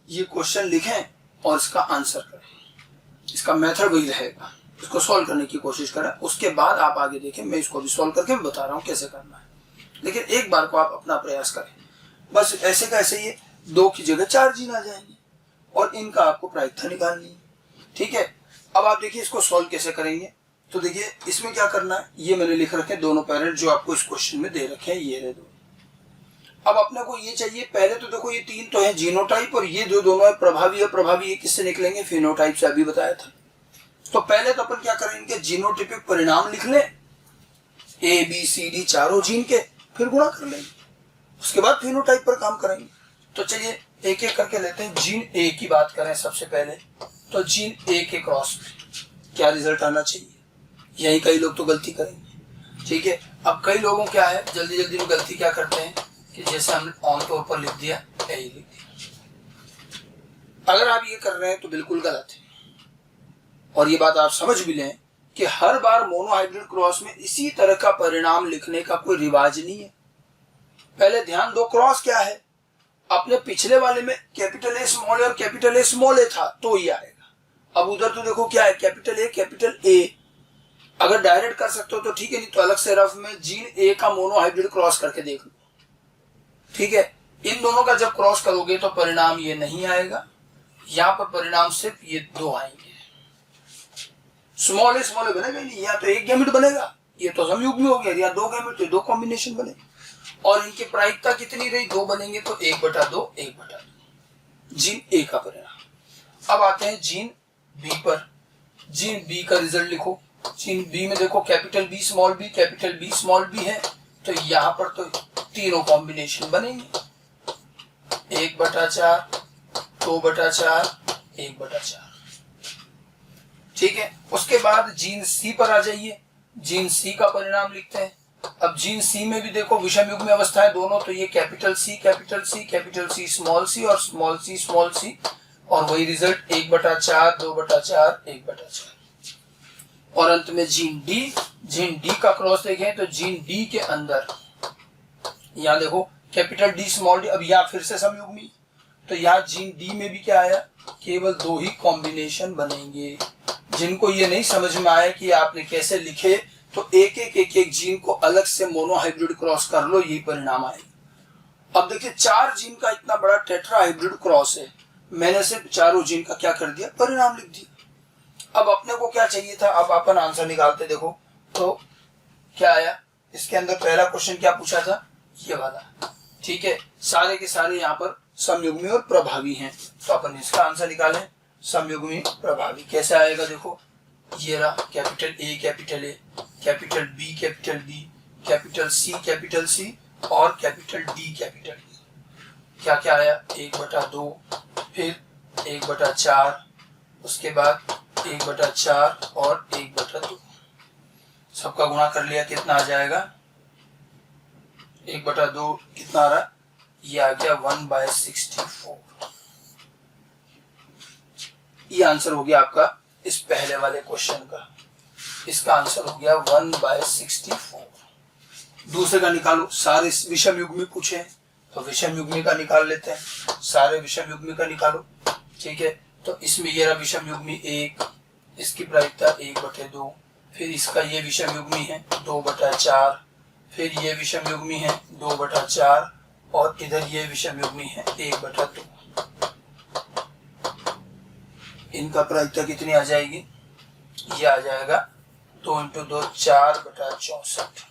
[SPEAKER 1] ये क्वेश्चन लिखें और इसका आंसर करें। इसका मेथड वही रहेगा, इसको सॉल्व करने की कोशिश करें, उसके बाद आप आगे देखें। मैं इसको भी सॉल्व करके बता रहा हूँ कैसे करना है, लेकिन एक बार को आप अपना प्रयास करें। बस ऐसे का ऐसे ये 2 की जगह 4 जीन आ जाएंगे और इनका आपको प्रायिकता निकालनी है। ठीक है, अब आप देखिए इसको सॉल्व कैसे करेंगे। तो देखिए इसमें क्या करना है, ये मैंने लिख रखे दोनों पैरेंट जो आपको इस क्वेश्चन में दे रखे हैं, ये रहे 2। अब अपने को ये चाहिए, पहले तो देखो ये 3 तो है जीनोटाइप और ये जो दोनों है प्रभावी और प्रभावी, ये किससे निकलेंगे? फिनोटाइप से, अभी बताया था। तो पहले तो अपन क्या करेंगे, जीनोटिपिक परिणाम लिख लें ABCD चारों जीन के, फिर गुणा कर लेंगे, उसके बाद फिनोटाइप पर काम करेंगे। तो चलिए एक एक करके लेते हैं। जीन ए की बात करें सबसे पहले, तो जीन ए के क्रॉस में क्या रिजल्ट आना चाहिए? यही कई लोग तो गलती करेंगे। ठीक है, अब कई लोगों क्या है, जल्दी जल्दी में गलती क्या करते हैं कि जैसे हमने ऑन तौर पर लिख दिया, ए लिख दिया। अगर आप ये कर रहे हैं तो बिल्कुल गलत है, और ये बात आप समझ भी लें कि हर बार मोनोहाइब्रिड क्रॉस में इसी तरह का परिणाम लिखने का कोई रिवाज नहीं है। पहले ध्यान दो क्रॉस क्या है, अपने पिछले वाले में कैपिटल ए स्मॉल ए और कैपिटल ए स्मॉल ए था तो ये आएगा। अब उधर तो देखो क्या है, कैपिटल ए कैपिटल ए। अगर डायरेक्ट कर सकते हो तो ठीक है, नहीं तो अलग से रफ में जीन ए का मोनोहाइब्रिड क्रॉस करके देख लो। ठीक है, इन दोनों का जब क्रॉस करोगे तो परिणाम ये नहीं आएगा, यहाँ पर परिणाम सिर्फ ये 2 आएंगे। स्मॉल ए बनेगा नहीं, यहाँ तो एक गैमेट बनेगा, ये तो संयुग्म हो गया, यहाँ 2 गैमेट तो 2 कॉम्बिनेशन बने, और इनकी प्रायिकता कितनी रही? 2 बनेंगे तो 1/2 1/2 जीन ए का परिणाम। अब आते हैं जीन बी पर। जीन बी का रिजल्ट लिखो। जीन बी में देखो capital B small B, capital B small B है, तो यहाँ पर तो तीनों कॉम्बिनेशन बनेंगे, 1/4, 2/4, 1/4। ठीक है, उसके बाद जीन सी पर आ जाइए। जीन सी का परिणाम लिखते हैं। अब जीन सी में भी देखो विषम युग्म अवस्था है दोनों, तो ये capital C capital C capital C small C और स्मॉल सी, और वही रिजल्ट 1/4, 2/4, 1/4। और अंत में जीन डी का क्रॉस देखें तो जीन डी के अंदर यहाँ देखो कैपिटल डी स्मॉल डी, अब यहाँ फिर से समयुग्मी, तो यहाँ जीन डी में भी क्या आया, केवल 2 ही कॉम्बिनेशन बनेंगे। जिनको ये नहीं समझ में आया कि आपने कैसे लिखे, तो एक जीन को अलग से मोनोहाइब्रिड क्रॉस कर लो, यही परिणाम आएगा। अब देखिए 4 जीन का इतना बड़ा टेट्रा हाइब्रिड क्रॉस है, मैंने सिर्फ चारों जीन का क्या कर दिया, परिणाम लिख दिया। अब अपने को क्या चाहिए था, अब अपन आंसर निकालते। देखो तो क्या आया, इसके अंदर पहला क्वेश्चन क्या पूछा था, ये वाला। ठीक है, सारे के सारे यहाँ पर समयुग्मी और प्रभावी हैं, तो अपन इसका आंसर निकालें। समयुग्मी प्रभावी कैसे आएगा, देखो ये रहा, capital A capital A, capital B capital B, capital C और कैपिटल डी कैपिटल डी। क्या क्या आया, 1/2, फिर 1/4, उसके बाद 1/4 और 1/2। सबका गुणा कर लिया, कितना आ जाएगा, 1/2 कितना आ रहा, ये आ गया 1/64। ये आंसर हो गया आपका इस पहले वाले क्वेश्चन का। इसका आंसर हो गया 1/64। दूसरे का निकालो, सारे विषम युग्मी पूछे तो विषम युग्मी का निकाल लेते हैं, सारे विषम युग्मी का निकालो। ठीक है, तो इसमें ये रहा विषम युग्मी 1, इसकी प्रायिकता 1/2, फिर इसका ये विषम युग्मी है 2/4, फिर ये विषम युग्मी है 2/4 और इधर ये विषम युग्मी है 1/2। इनका प्रायिकता कितनी आ जाएगी, ये आ जाएगा 2 × 2 4/64।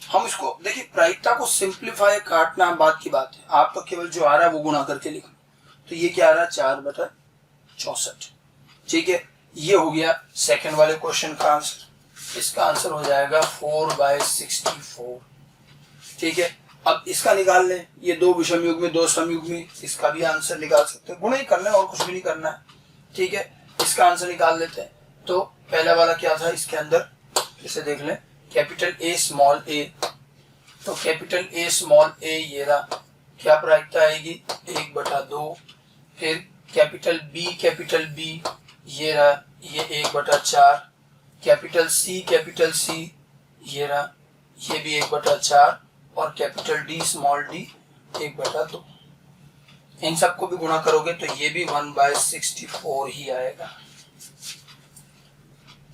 [SPEAKER 1] हम इसको देखिए, प्रायिकता को सिंप्लीफाई काटना बात की बात है, आप तो केवल जो आ रहा है वो गुणा करके लिखो। तो ये क्या आ रहा है, 4/64। ठीक है, ये हो गया सेकंड वाले क्वेश्चन का आंसर। इसका आंसर हो जाएगा 4/64। ठीक है, अब इसका निकाल लें, ये 2 विषम युग्मी 2 समयुग्मी, इसका भी आंसर निकाल सकते हैं, गुणा ही करना है और कुछ भी नहीं करना है। ठीक है, इसका आंसर निकाल लेते हैं। तो पहला वाला क्या था, इसके अंदर इसे देख लें, कैपिटल ए स्मॉल ए, तो कैपिटल ए स्मॉल ए ये रहा, क्या प्रायिकता आएगी 1/2, फिर कैपिटल बी ये रहा, ये 1/4, कैपिटल सी ये रहा, ये भी 1/4 और कैपिटल डी स्मॉल डी 1/2। इन सबको भी गुणा करोगे तो ये भी 1/64 ही आएगा।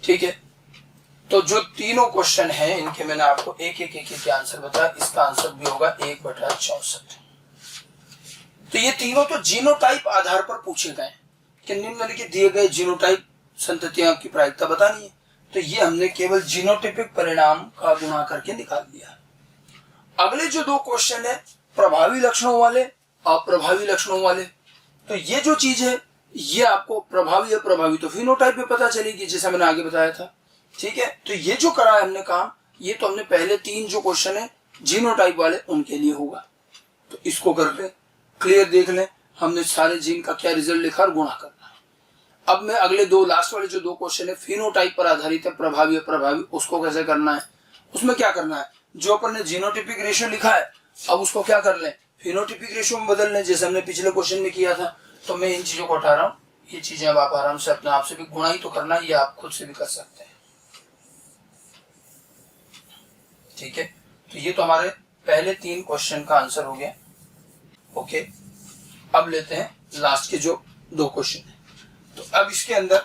[SPEAKER 1] ठीक है, तो जो तीनों क्वेश्चन हैं इनके मैंने आपको एक आंसर बताया, इसका आंसर भी होगा 1/64। तो ये तीनों तो जीनोटाइप आधार पर पूछे गए कि निम्नलिखित दिए गए जीनोटाइप संततियों की प्रायिकता बतानी है, तो ये हमने केवल जीनोटाइपिक परिणाम का गुणा करके निकाल दिया। अगले जो 2 क्वेश्चन है प्रभावी लक्षणों वाले, अप्रभावी लक्षणों वाले, तो ये जो चीज है ये आपको प्रभावी अप्रभावी तो फिनोटाइप में पता चलेगी, जैसा मैंने आगे बताया था। ठीक है, तो ये जो करा है हमने काम, ये तो हमने पहले 3 जो क्वेश्चन है जीनोटाइप वाले उनके लिए होगा। तो इसको कर ले, क्लियर देख लें, हमने सारे जीन का क्या रिजल्ट लिखा और गुणा करना है। अब मैं अगले 2 लास्ट वाले जो 2 क्वेश्चन है फिनोटाइप पर आधारित है, प्रभावी अप्रभावी, उसको कैसे करना है। उसमें क्या करना है, जो अपन ने जीनोटाइपिक रेशियो लिखा है अब उसको क्या कर लें, फिनोटाइपिक रेशियो में बदल लें, जैसे हमने पिछले क्वेश्चन में किया था। तो मैं इन चीजों को हटा रहा हूँ, ये चीजें अब आप आराम से अपने आप से भी गुणा ही तो करना है, ये आप खुद से भी कर सकते हैं। ठीक है, तो ये तो हमारे पहले 3 क्वेश्चन का आंसर हो गया। ओके, अब लेते हैं लास्ट के जो 2 क्वेश्चन है। तो अब इसके अंदर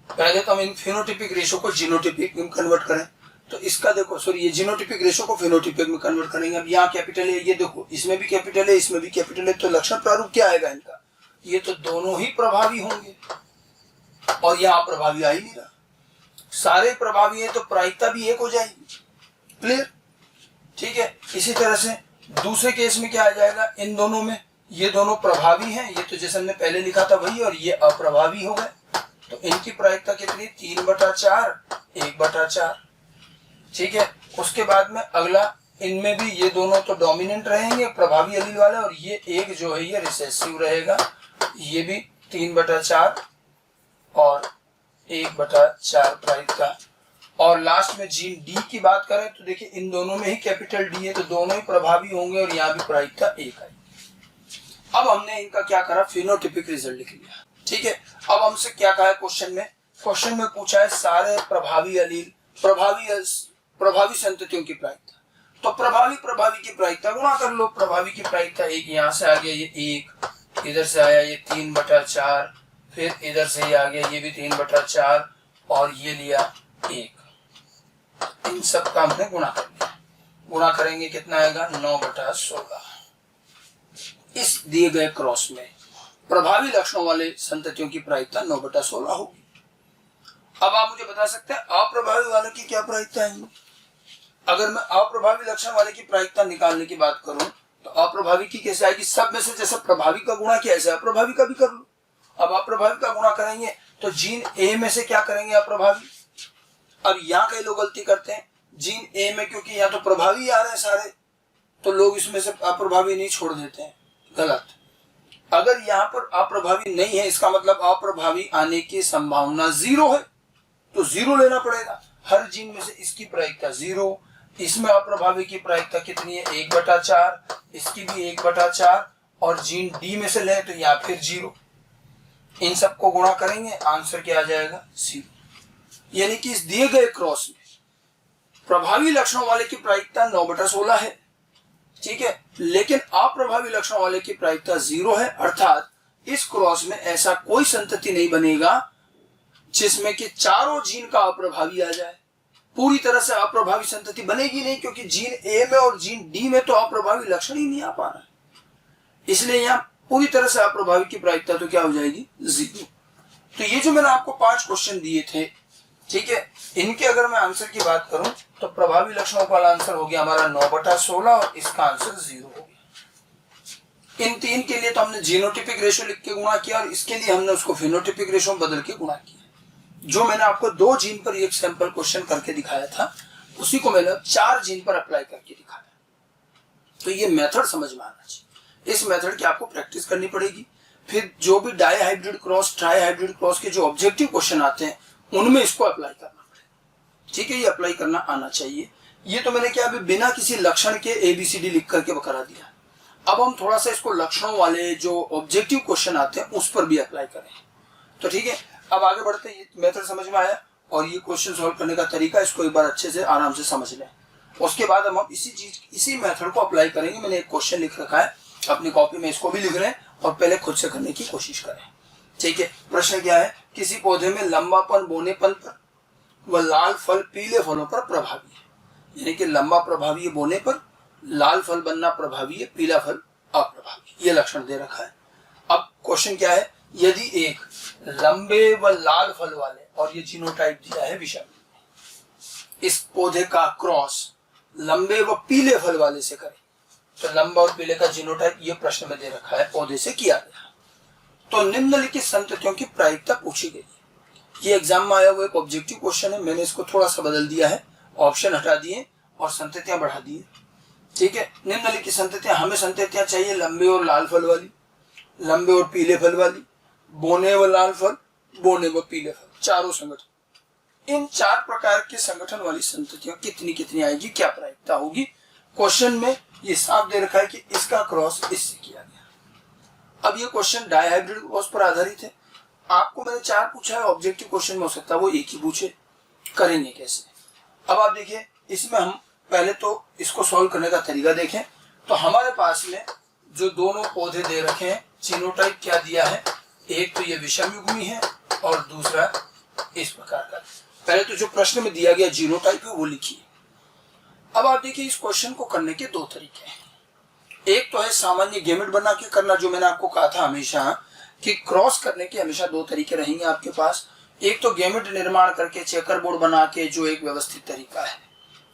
[SPEAKER 1] पहले तो हम इन फिनोटाइपिक रेशियो को जीनोटाइपिक में कन्वर्ट करें। तो इसका देखो, सॉरी, ये जीनोटाइपिक रेशियो को फिनोटाइपिक में कन्वर्ट करेंगे। अब यहाँ कैपिटल है, ये देखो इसमें भी कैपिटल है, इसमें भी कैपिटल है, तो लक्षण प्रारूप क्या आएगा इनका, ये तो दोनों ही प्रभावी होंगे और यहाँ प्रभावी आ ही नहीं रहा। सारे प्रभावी है तो प्रायिकता भी 1 हो जाएगी। क्लियर, ठीक है। इसी तरह से दूसरे केस में क्या आ जाएगा, इन दोनों में ये दोनों प्रभावी हैं, ये तो जैसे हमने पहले लिखा था वही, और ये अप्रभावी हो गए, तो इनकी प्रायिकता कितनी, 3/4 1/4। ठीक है। उसके बाद में अगला, इनमें भी ये दोनों तो डोमिनेंट रहेंगे प्रभावी एलील वाले, और ये एक जो है ये रिसेसिव रहेगा, ये भी 3/4 और 1/4 प्रायिकता। और लास्ट में जीन डी की बात करें तो देखिए इन दोनों में ही कैपिटल डी है, तो दोनों ही प्रभावी होंगे और यहाँ भी प्रायिकता 1 आई। अब हमने इनका क्या करा, फिनोटिपिक रिजल्ट लिख लिया। ठीक है। अब हमसे क्या कहा है क्वेश्चन में पूछा है सारे प्रभावी एलील, प्रभावी संततियों की प्रायिकता। तो प्रभावी की प्रायिकता गुणा कर लो। प्रभावी की प्रायिकता 1, यहाँ से आ गया ये 1, इधर से आया ये 3/4, फिर इधर से ये आ गया ये भी 3/4 और ये लिया 1। इन सब का हमने गुणा कर लिया। गुणा करेंगे कितना आएगा, 9/16। इस दिए गए क्रॉस में प्रभावी लक्षणों वाले संततियों की प्रायिकता 9/16 होगी। अब आप मुझे बता सकते हैं अप्रभावी वालों की क्या प्रायिकता है। अगर मैं अप्रभावी लक्षण वाले की प्रायिकता निकालने की बात करूं तो अप्रभावी की कैसे आएगी, सब में से जैसे प्रभावी का गुणा किया ऐसे अप्रभावी का भी कर लो। अब अप्रभावी का गुणा करेंगे तो जीन ए में से क्या करेंगे, अप्रभावी। अब यहाँ कई लोग गलती करते हैं, जीन ए में क्योंकि यहाँ तो प्रभावी आ रहे हैं सारे, तो लोग इसमें से अप्रभावी नहीं छोड़ देते हैं, गलत। अगर यहाँ पर अप्रभावी नहीं है इसका मतलब अप्रभावी आने की संभावना 0 है, तो 0 लेना पड़ेगा। हर जीन में से इसकी प्रायिकता 0, इसमें अप्रभावी की प्रायिकता कितनी है, 1/4, इसकी भी 1/4, और जीन डी में से ले तो यहाँ फिर 0। इन सबको गुणा करेंगे, आंसर क्या आ जाएगा, 0। यानी कि इस दिए गए क्रॉस में प्रभावी लक्षणों वाले की प्रायिकता 9/16 है, ठीक है, लेकिन अप्रभावी लक्षणों वाले की प्रायिकता 0 है। अर्थात इस क्रॉस में ऐसा कोई संतति नहीं बनेगा जिसमें कि चारों जीन का अप्रभावी आ जाए। पूरी तरह से अप्रभावी संतति बनेगी नहीं, क्योंकि जीन ए में और जीन डी में तो अप्रभावी लक्षण ही नहीं आ पा रहा है। इसलिए यहाँ पूरी तरह से अप्रभावी की प्रायिकता तो क्या हो जाएगी, 0। तो ये जो मैंने आपको 5 क्वेश्चन दिए थे, ठीक है, इनके अगर मैं आंसर की बात करूं तो प्रभावी लक्षणों का आंसर हो गया हमारा 9/16 और इसका आंसर 0 हो गया। इन 3 के लिए तो हमने जीनोटिपिक रेशियो लिख के गुणा किया और इसके लिए हमने उसको फिनोटिपिक रेशियो बदल के गुणा किया। जो मैंने आपको 2 जीन पर एक सैंपल क्वेश्चन करके दिखाया था, उसी को मैंने 4 जीन पर अप्लाई करके दिखाया। तो ये मेथड समझ में आना चाहिए। इस मेथड की आपको प्रैक्टिस करनी पड़ेगी। फिर जो भी dihybrid cross, trihybrid cross के जो ऑब्जेक्टिव क्वेश्चन आते हैं उनमें इसको अप्लाई करना पड़ेगा। ठीक है, ये अप्लाई करना आना चाहिए। ये तो मैंने क्या अभी बिना किसी लक्षण के ABCD लिख करके करा दिया। अब हम थोड़ा सा इसको लक्षणों वाले जो ऑब्जेक्टिव क्वेश्चन आते हैं उस पर भी अप्लाई करें। तो ठीक है, अब आगे बढ़ते हैं। ये मेथड समझ में आया और ये क्वेश्चन सॉल्व करने का तरीका, इसको एक बार अच्छे से आराम से समझ लें। उसके बाद हम इसी मेथड को अप्लाई करेंगे। मैंने एक क्वेश्चन लिख रखा है अपनी कॉपी में, इसको भी लिख लें और पहले खुद से करने की कोशिश करें। ठीक है, प्रश्न क्या है, किसी पौधे में लंबापन बोनेपन पर व लाल फल पीले फलों पर प्रभावी है। यानी कि लंबा प्रभावी है बोने पर, लाल फल बनना प्रभावी है, पीला फल अप्रभावी, ये लक्षण दे रखा है। अब क्वेश्चन क्या है, यदि एक लंबे व लाल फल वाले, और ये जीनोटाइप दिया है विषम, इस पौधे का क्रॉस लंबे व पीले फल वाले से करें तो लंबा और पीले का जीनोटाइप ये प्रश्न में दे रखा है, पौधे से किया गया। तो निम्नलिखित संततियों की प्रायिकता पूछी गई। ये एग्जाम में आया हुआ एक ऑब्जेक्टिव क्वेश्चन है, मैंने इसको थोड़ा सा बदल दिया है, ऑप्शन हटा दिए और संततियां बढ़ा दी। ठीक है, निम्नलिखित संततियां, हमें संततियां चाहिए लंबे और लाल फल वाली, लंबे और पीले फल वाली, बोने व लाल फल, बोने व पीले फल, चारों संगठन। इन 4 प्रकार के संगठन वाली संततियां कितनी कितनी आएगी, क्या प्रायिकता होगी। क्वेश्चन में ये साफ दे रखा है कि इसका क्रॉस इससे किया गया। अब ये क्वेश्चन डाई हाइब्रिड क्रॉस पर आधारित है। आपको मैंने 4 पूछा है, ऑब्जेक्टिव क्वेश्चन में हो सकता है वो एक ही पूछे। करेंगे कैसे, अब आप देखिए, इसमें हम पहले तो इसको सॉल्व करने का तरीका देखें। तो हमारे पास में जो दोनों पौधे दे रखे हैं, जीनोटाइप क्या दिया है, एक तो ये विषम युग्मी है और दूसरा इस प्रकार का। पहले तो जो प्रश्न में दिया गया जीनोटाइप है वो लिखिए। अब आप देखिए, इस क्वेश्चन को करने के 2 तरीके हैं। एक तो है सामान्य गेमेट बना के करना, जो मैंने आपको कहा था हमेशा कि क्रॉस करने के हमेशा 2 तरीके रहेंगे आपके पास। एक तो गेमेट निर्माण करके चेकर बोर्ड बना के, जो एक व्यवस्थित तरीका है,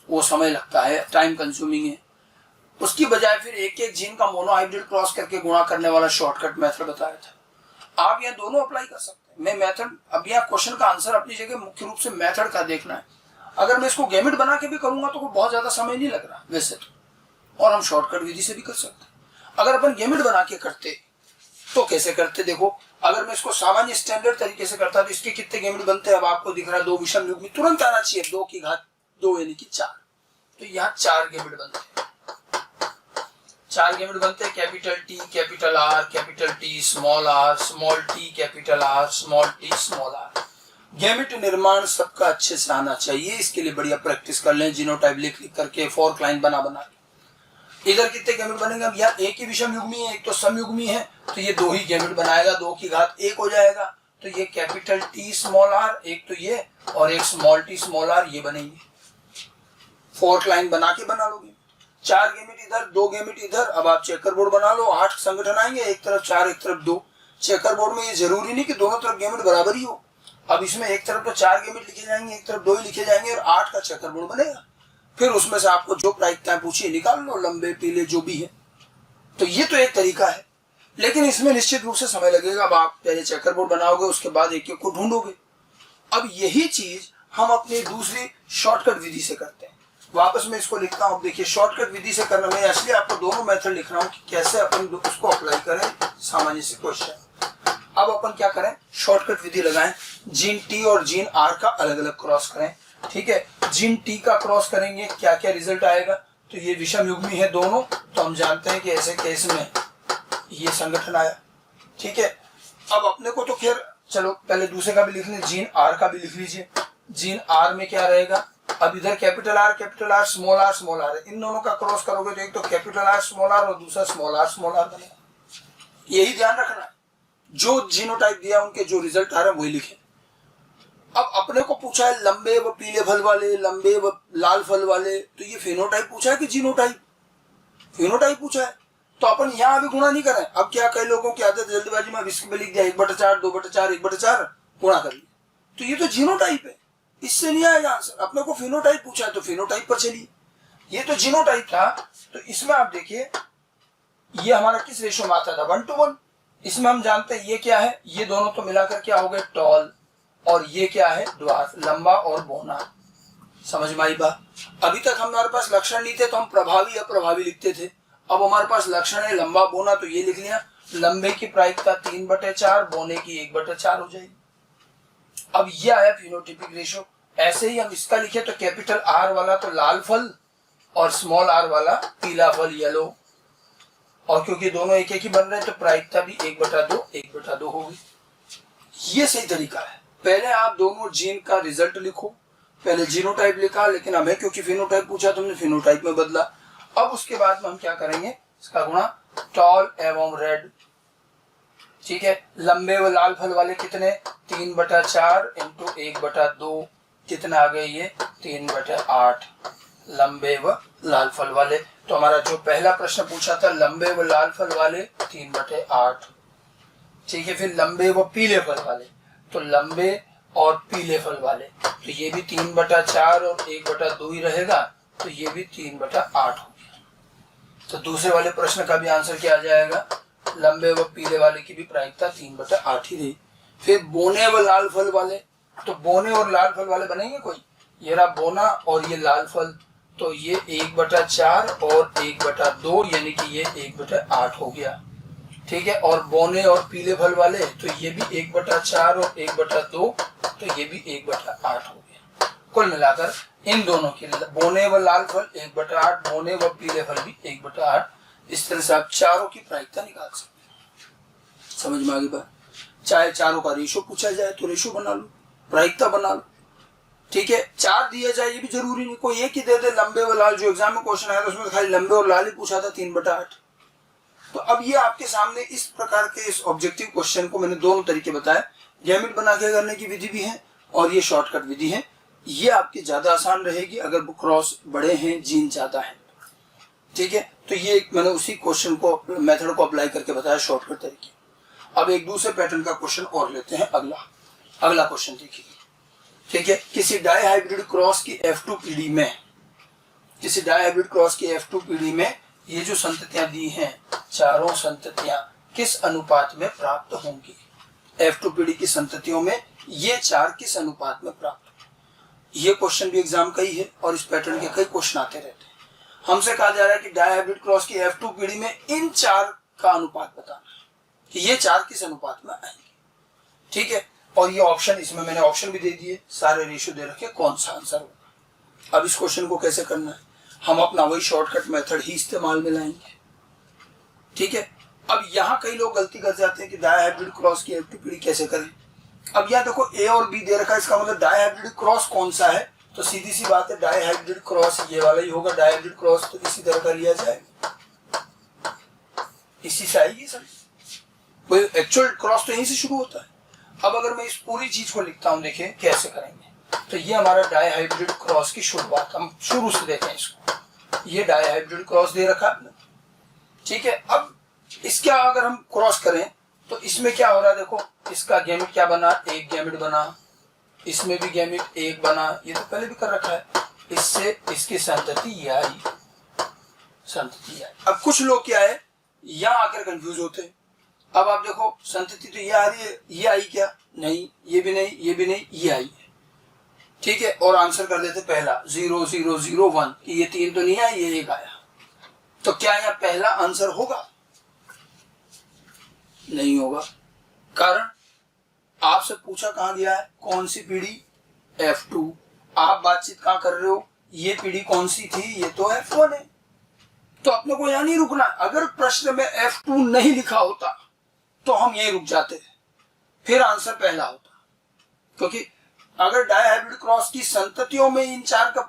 [SPEAKER 1] वो समय लगता है, टाइम कंज्यूमिंग है। उसकी बजाय फिर एक एक जीन का मोनो हाइब्रिड क्रॉस करके गुणा करने वाला शॉर्टकट मेथड बताया था। आप यहाँ दोनों अप्लाई कर सकते हैं। मैं मेथड, अब यहाँ क्वेश्चन का आंसर अपनी जगह, मुख्य रूप से मेथड का देखना है। अगर मैं इसको गैमेट बना के भी करूंगा तो बहुत ज्यादा समय नहीं लग रहा वैसे तो, और हम शॉर्टकट विधि से भी कर सकते हैं। अगर अपन गैमेट बना के करते तो कैसे करते, देखो अगर मैं इसको सामान्य स्टैंडर्ड तरीके से करता तो इसके कितने गैमेट बनते हैं, अब आपको दिख रहा है 2 विषम युग्मी तुरंत आना चाहिए, 2 की घात 2 यानी कि 4, तो यहाँ 4 गैमेट बनते हैं। 4 गैमेट बनते हैं, capital T capital R capital T small are small t capital R small T small r. Gamete निर्माण सबका अच्छे से आना चाहिए, इसके लिए बढ़िया प्रैक्टिस कर लें, जीनोटाइप लिख करके, फोर्क लाइन बना के। इधर कितने गैमेट बनेंगे, अब यहाँ एक ही विषम युग्मी है, एक तो समयुग्मी है, तो ये 2 ही गैमेट बनाएगा, 2 की घात 1 हो जाएगा, तो ये कैपिटल टी स्मॉल आर, एक तो ये और एक स्मॉल टी स्मॉल आर, ये बनेंगे। फोर्क लाइन बना के बना लोगे, 4 गैमेट इधर 2 गैमेट इधर। अब आप चेकर बोर्ड बना लो, 8 संगठन आएंगे, एक तरफ 4 एक तरफ 2। चेकर बोर्ड में ये जरूरी नहीं कि दोनों तरफ गैमेट बराबर ही हो, अब इसमें एक तरफ तो 4 गैमेट लिखे जाएंगे, एक तरफ 2 ही लिखे जाएंगे और 8 का चेकर बोर्ड बनेगा। फिर उसमें से आपको जो प्रायिकताएं पूछिए निकाल लो, लंबे पीले जो भी है। तो ये तो एक तरीका है, लेकिन इसमें निश्चित रूप से समय लगेगा। अब आप पहले चेकर बोर्ड बनाओगे, उसके बाद एक एक को ढूंढोगे। अब यही चीज हम अपनी दूसरी शॉर्टकट विधि से करते हैं। वापस मैं इसको लिखता हूँ, देखिए शॉर्टकट विधि से करना, मैं इसलिए आपको दोनों मेथड लिख रहा हूँ कि कैसे अपन उसको अप्लाई करें सामान्य से क्वेश्चन। अब अपन क्या करें, शॉर्टकट विधि लगाएं, जीन टी और जीन आर का अलग अलग क्रॉस करें। ठीक है, जीन टी का क्रॉस करेंगे, क्या क्या रिजल्ट आएगा, तो ये विषम युग्मी है दोनों, तो हम जानते हैं कि ऐसे केस में ये संगठन आया। ठीक है, अब अपने को तो खैर चलो पहले दूसरे का भी लिख लें, जीन आर का भी लिख लीजिए। जीन आर में क्या रहेगा, अब इधर कैपिटल आर स्मॉल आर है, इन दोनों का क्रॉस करोगे तो एक तो कैपिटल आर स्मॉल आर और दूसरा स्मॉल आर बनेगा। यही ध्यान रखना है, जो जीनोटाइप दिया उनके जो रिजल्ट आ रहे हैं वही लिखे। अब अपने को पूछा है लंबे व पीले फल वाले, लंबे व लाल फल वाले, तो ये फेनोटाइप पूछा है कि जीनोटाइप, फेनोटाइप पूछा है, तो अपन यहाँ अभी गुणा नहीं करें। अब क्या कई लोगों की आदत जल्दबाजी में विस्क में लिख दिया 1/4 2/4 1/4 गुणा कर लिया, तो ये तो जीनोटाइप है, इससे नहीं आएगा आंसर। अपने को फेनोटाइप पूछा है तो फेनोटाइप पर चलिए, ये तो जीनोटाइप था, तो इसमें आप देखिए ये हमारा किस रेशो में आता था, 1:1। इसमें हम जानते हैं ये क्या है, ये दोनों तो मिलाकर क्या हो गए टॉल, और ये क्या है ड्वार्फ, लंबा और बौना। समझ में आई बात। अभी तक हमारे पास लक्षण नहीं थे तो हम प्रभावी अप्रभावी लिखते थे, अब हमारे पास लक्षण है लंबा बौना, तो ये लिख लिया। लंबे की प्रायिकता 3/4, बौने की 1/4 हो जाएगी। अब ये आया फिनोटाइपिक रेशो। ऐसे ही हम इसका लिखे तो कैपिटल आर वाला तो लाल फल और स्मॉल आर वाला पीला फल येलो, और क्योंकि दोनों एक एक ही बन रहे हैं तो प्रायिकता भी 1/2 होगी। ये सही तरीका है। पहले आप दोनों जीन का रिजल्ट लिखो, पहले जीनोटाइप लिखा, लेकिन हमें क्योंकि फिनोटाइप पूछा तो हमने फिनोटाइप में बदला। अब उसके बाद में हम क्या करेंगे, इसका गुणा टॉल एवं रेड। ठीक है, लंबे व लाल फल वाले कितने, 3/4 इंटू 1/2, कितना आ गए ये 3/8 लंबे व लाल फल वाले। तो हमारा जो पहला प्रश्न पूछा था लंबे व लाल फल वाले 3/8। ठीक है, फिर लंबे व पीले फल वाले, तो लंबे और पीले फल वाले, तो ये भी 3/4 और 1/2 ही रहेगा, तो ये भी 3/8 हो गया। तो दूसरे वाले प्रश्न का भी आंसर क्या आ जाएगा, लंबे व पीले वाले की भी प्रायिकता 3/8 ही रही। फिर बोने व लाल फल वाले, तो बोने और लाल फल वाले बनेंगे कोई, ये रहा बोना और ये लाल फल, तो ये 1/4 और 1/2 यानी कि ये 1/8 हो गया। ठीक है, और बोने और पीले फल वाले, तो ये भी 1/4 और 1/2, तो ये भी 1/8 हो गया। कुल मिलाकर इन दोनों के बोने व लाल फल 1/8, बोने व पीले फल भी 1/8। इस तरह से आप चारों की प्रायिकता निकाल सकते हैं। समझ में आ गई बात। चाहे चारों का रेशो पूछा जाए तो रेशो बना लो, प्रायिकता बना लो। ठीक है, 4 दिया जाए ये भी जरूरी नहीं, कोई एक ही दे दे लंबे व लाल। जो एग्जाम में क्वेश्चन आया था उसमें खाली लंबे और लाल ही पूछा था 3/8। तो अब ये आपके सामने इस प्रकार के इस ऑब्जेक्टिव क्वेश्चन को मैंने दोनों तरीके बताए, गैमेट बना के करने की विधि भी है और ये शॉर्टकट विधि है। ये आपकी ज्यादा आसान रहेगी अगर क्रॉस बड़े हैं, जीन ज्यादा है। ठीक है, तो ये मैंने उसी क्वेश्चन को मेथड को अप्लाई करके बताया शॉर्टकट तरीके। अब एक दूसरे पैटर्न का क्वेश्चन और लेते हैं। अगला क्वेश्चन देखिए। ठीक है, किसी डाइहाइब्रिड क्रॉस की F2 पीढ़ी में, किसी डाइहाइब्रिड क्रॉस की F2 पीढ़ी में ये जो संततियां दी हैं, चारों संततियां किस अनुपात में प्राप्त होंगी। F2 पीढ़ी की संततियों में ये 4 किस अनुपात में प्राप्त होंगी। ये क्वेश्चन भी एग्जाम का ही है और इस पैटर्न के कई क्वेश्चन आते रहते हैं। हमसे कहा जा रहा है कि डायहाइब्रिड क्रॉस की F2 पीढ़ी में इन 4 का अनुपात बताना है कि ये 4 किस अनुपात में आएंगे। ठीक है, और ये ऑप्शन, इसमें मैंने ऑप्शन भी दे दिए, सारे रेशियो दे रखे, कौन सा आंसर होगा। अब इस क्वेश्चन को कैसे करना है, हम अपना वही शॉर्टकट मेथड ही इस्तेमाल में लाएंगे। ठीक है, अब यहाँ कई लोग गलती कर जाते हैं कि डायहाइब्रिड क्रॉस की F2 पीढ़ी कैसे करें। अब यहाँ देखो A और B दे रखा है, इसका मतलब डायहाइब्रिड क्रॉस कौन सा है, तो सीधी सी बात है डायहाइब्रिड क्रॉस ये वाला ही होगा। डायहाइब्रिड क्रॉस तो इसी तरह का लिया जाएगा, इसी से आएगी सर, कोई एक्चुअल क्रॉस तो यहीं से शुरू होता है। अब अगर मैं इस पूरी चीज को लिखता हूं, देखिए कैसे करेंगे, तो ये हमारा डायहाइब्रिड क्रॉस की शुरुआत, हम शुरू से देखें इसको। ये डायहाइब्रिड क्रॉस दे रखा आपने, ठीक है। अब इसका अगर हम क्रॉस करें तो इसमें क्या हो रहा है, देखो इसका गैमेट क्या बना, एक गैमेट बना, इसमें भी गैमेट एक बना, ये तो पहले भी कर रखा है। इससे इसकी संतति ये आई, संतति आई। अब कुछ लोग क्या है, यहाँ आकर कंफ्यूज होते हैं। अब आप देखो संतति तो ये आ रही है, ये आई क्या, नहीं, ये भी नहीं, ये भी नहीं, ये आई है। ठीक है, और आंसर कर देते पहला 0 0 0 1, ये 3 तो नहीं आया, ये 1 आया। तो क्या यहाँ पहला आंसर होगा, नहीं होगा। कारण आपसे पूछा कहां गया है, कौन सी पीढ़ी, F2। आप बातचीत कहां कर रहे हो, ये पीढ़ी कौन सी थी, ये तो F1 है। तो अपने को यहां नहीं रुकना। अगर प्रश्न में F2 नहीं लिखा होता तो हम यहीं रुक जाते, फिर आंसर पहला होता। क्योंकि अगर डायहाइब्रिड क्रॉस की संततियों में इन 4 का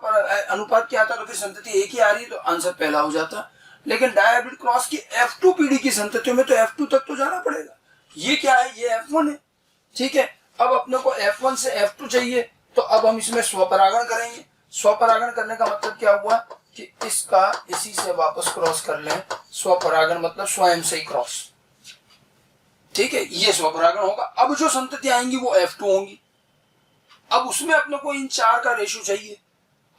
[SPEAKER 1] अनुपात क्या आता तो फिर संतति एक ही आ रही है तो आंसर पहला हो जाता। लेकिन डायहाइब्रिड क्रॉस की F2 पीढ़ी की संततियों में तो F2 तक तो जाना पड़ेगा। ये क्या है, ये F1 है। ठीक है, अब अपने को F1 से F2 चाहिए, तो अब हम इसमें स्वपरागण करेंगे। स्वपरागण करने का मतलब क्या हुआ कि इसका इसी से वापस क्रॉस कर लें। स्वपरागण मतलब स्वयं से ही क्रॉस। ठीक है, ये स्वपरागण होगा। अब जो संतति आएंगी वो F2 होंगी। अब उसमें अपने को इन 4 का रेशियो चाहिए।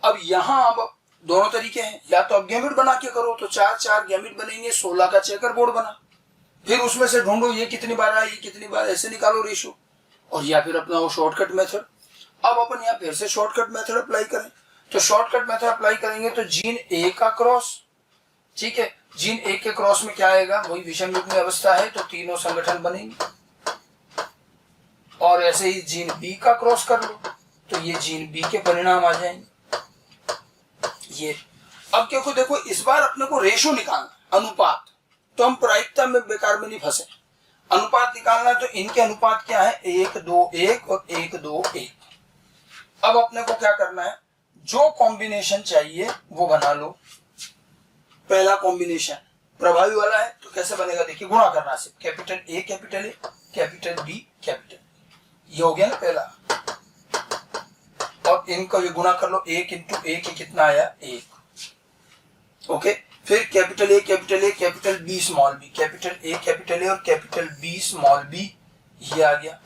[SPEAKER 1] अब यहां अब दोनों तरीके हैं, या तो अब गैमेट बना के करो तो 4 गैमेट बनेंगे, 16 का चेकर बोर्ड बना, फिर उसमें से ढूंढो ये कितनी बार आया, ये कितनी बार, ऐसे निकालो रेशियो, और या फिर अपना वो शॉर्टकट मेथड। अब अपन यहाँ फिर से शॉर्टकट मेथड अप्लाई करें, तो शॉर्टकट मेथड अप्लाई करेंगे तो जीन ए का क्रॉस, ठीक है, जीन ए के क्रॉस में क्या आएगा, वही विषम युग्म अवस्था है तो तीनों संगठन बनेंगे। और ऐसे ही जीन बी का क्रॉस कर लो तो ये जीन बी के परिणाम आ जाएंगे। ये अब क्योंकि देखो इस बार अपने को रेशो निकालना, अनुपात, तो हम प्रायिकता में बेकार में नहीं फंसे। अनुपात निकालना तो इनके अनुपात क्या है, 1 2 1 और 1 2 1। अब अपने को क्या करना है, जो कॉम्बिनेशन चाहिए वो बना लो। पहला कॉम्बिनेशन प्रभावी वाला है तो कैसे बनेगा, देखिए गुणा करना सिर्फ, capital A capital A, capital B capital, ये हो गया ना पहला। और इनको ये गुणा कर लो, 1 इंटू 1 कितना आया, 1। ओके, फिर capital A capital A capital B small B, capital A capital A और कैपिटल बी स्मॉल बी, ये आ गया।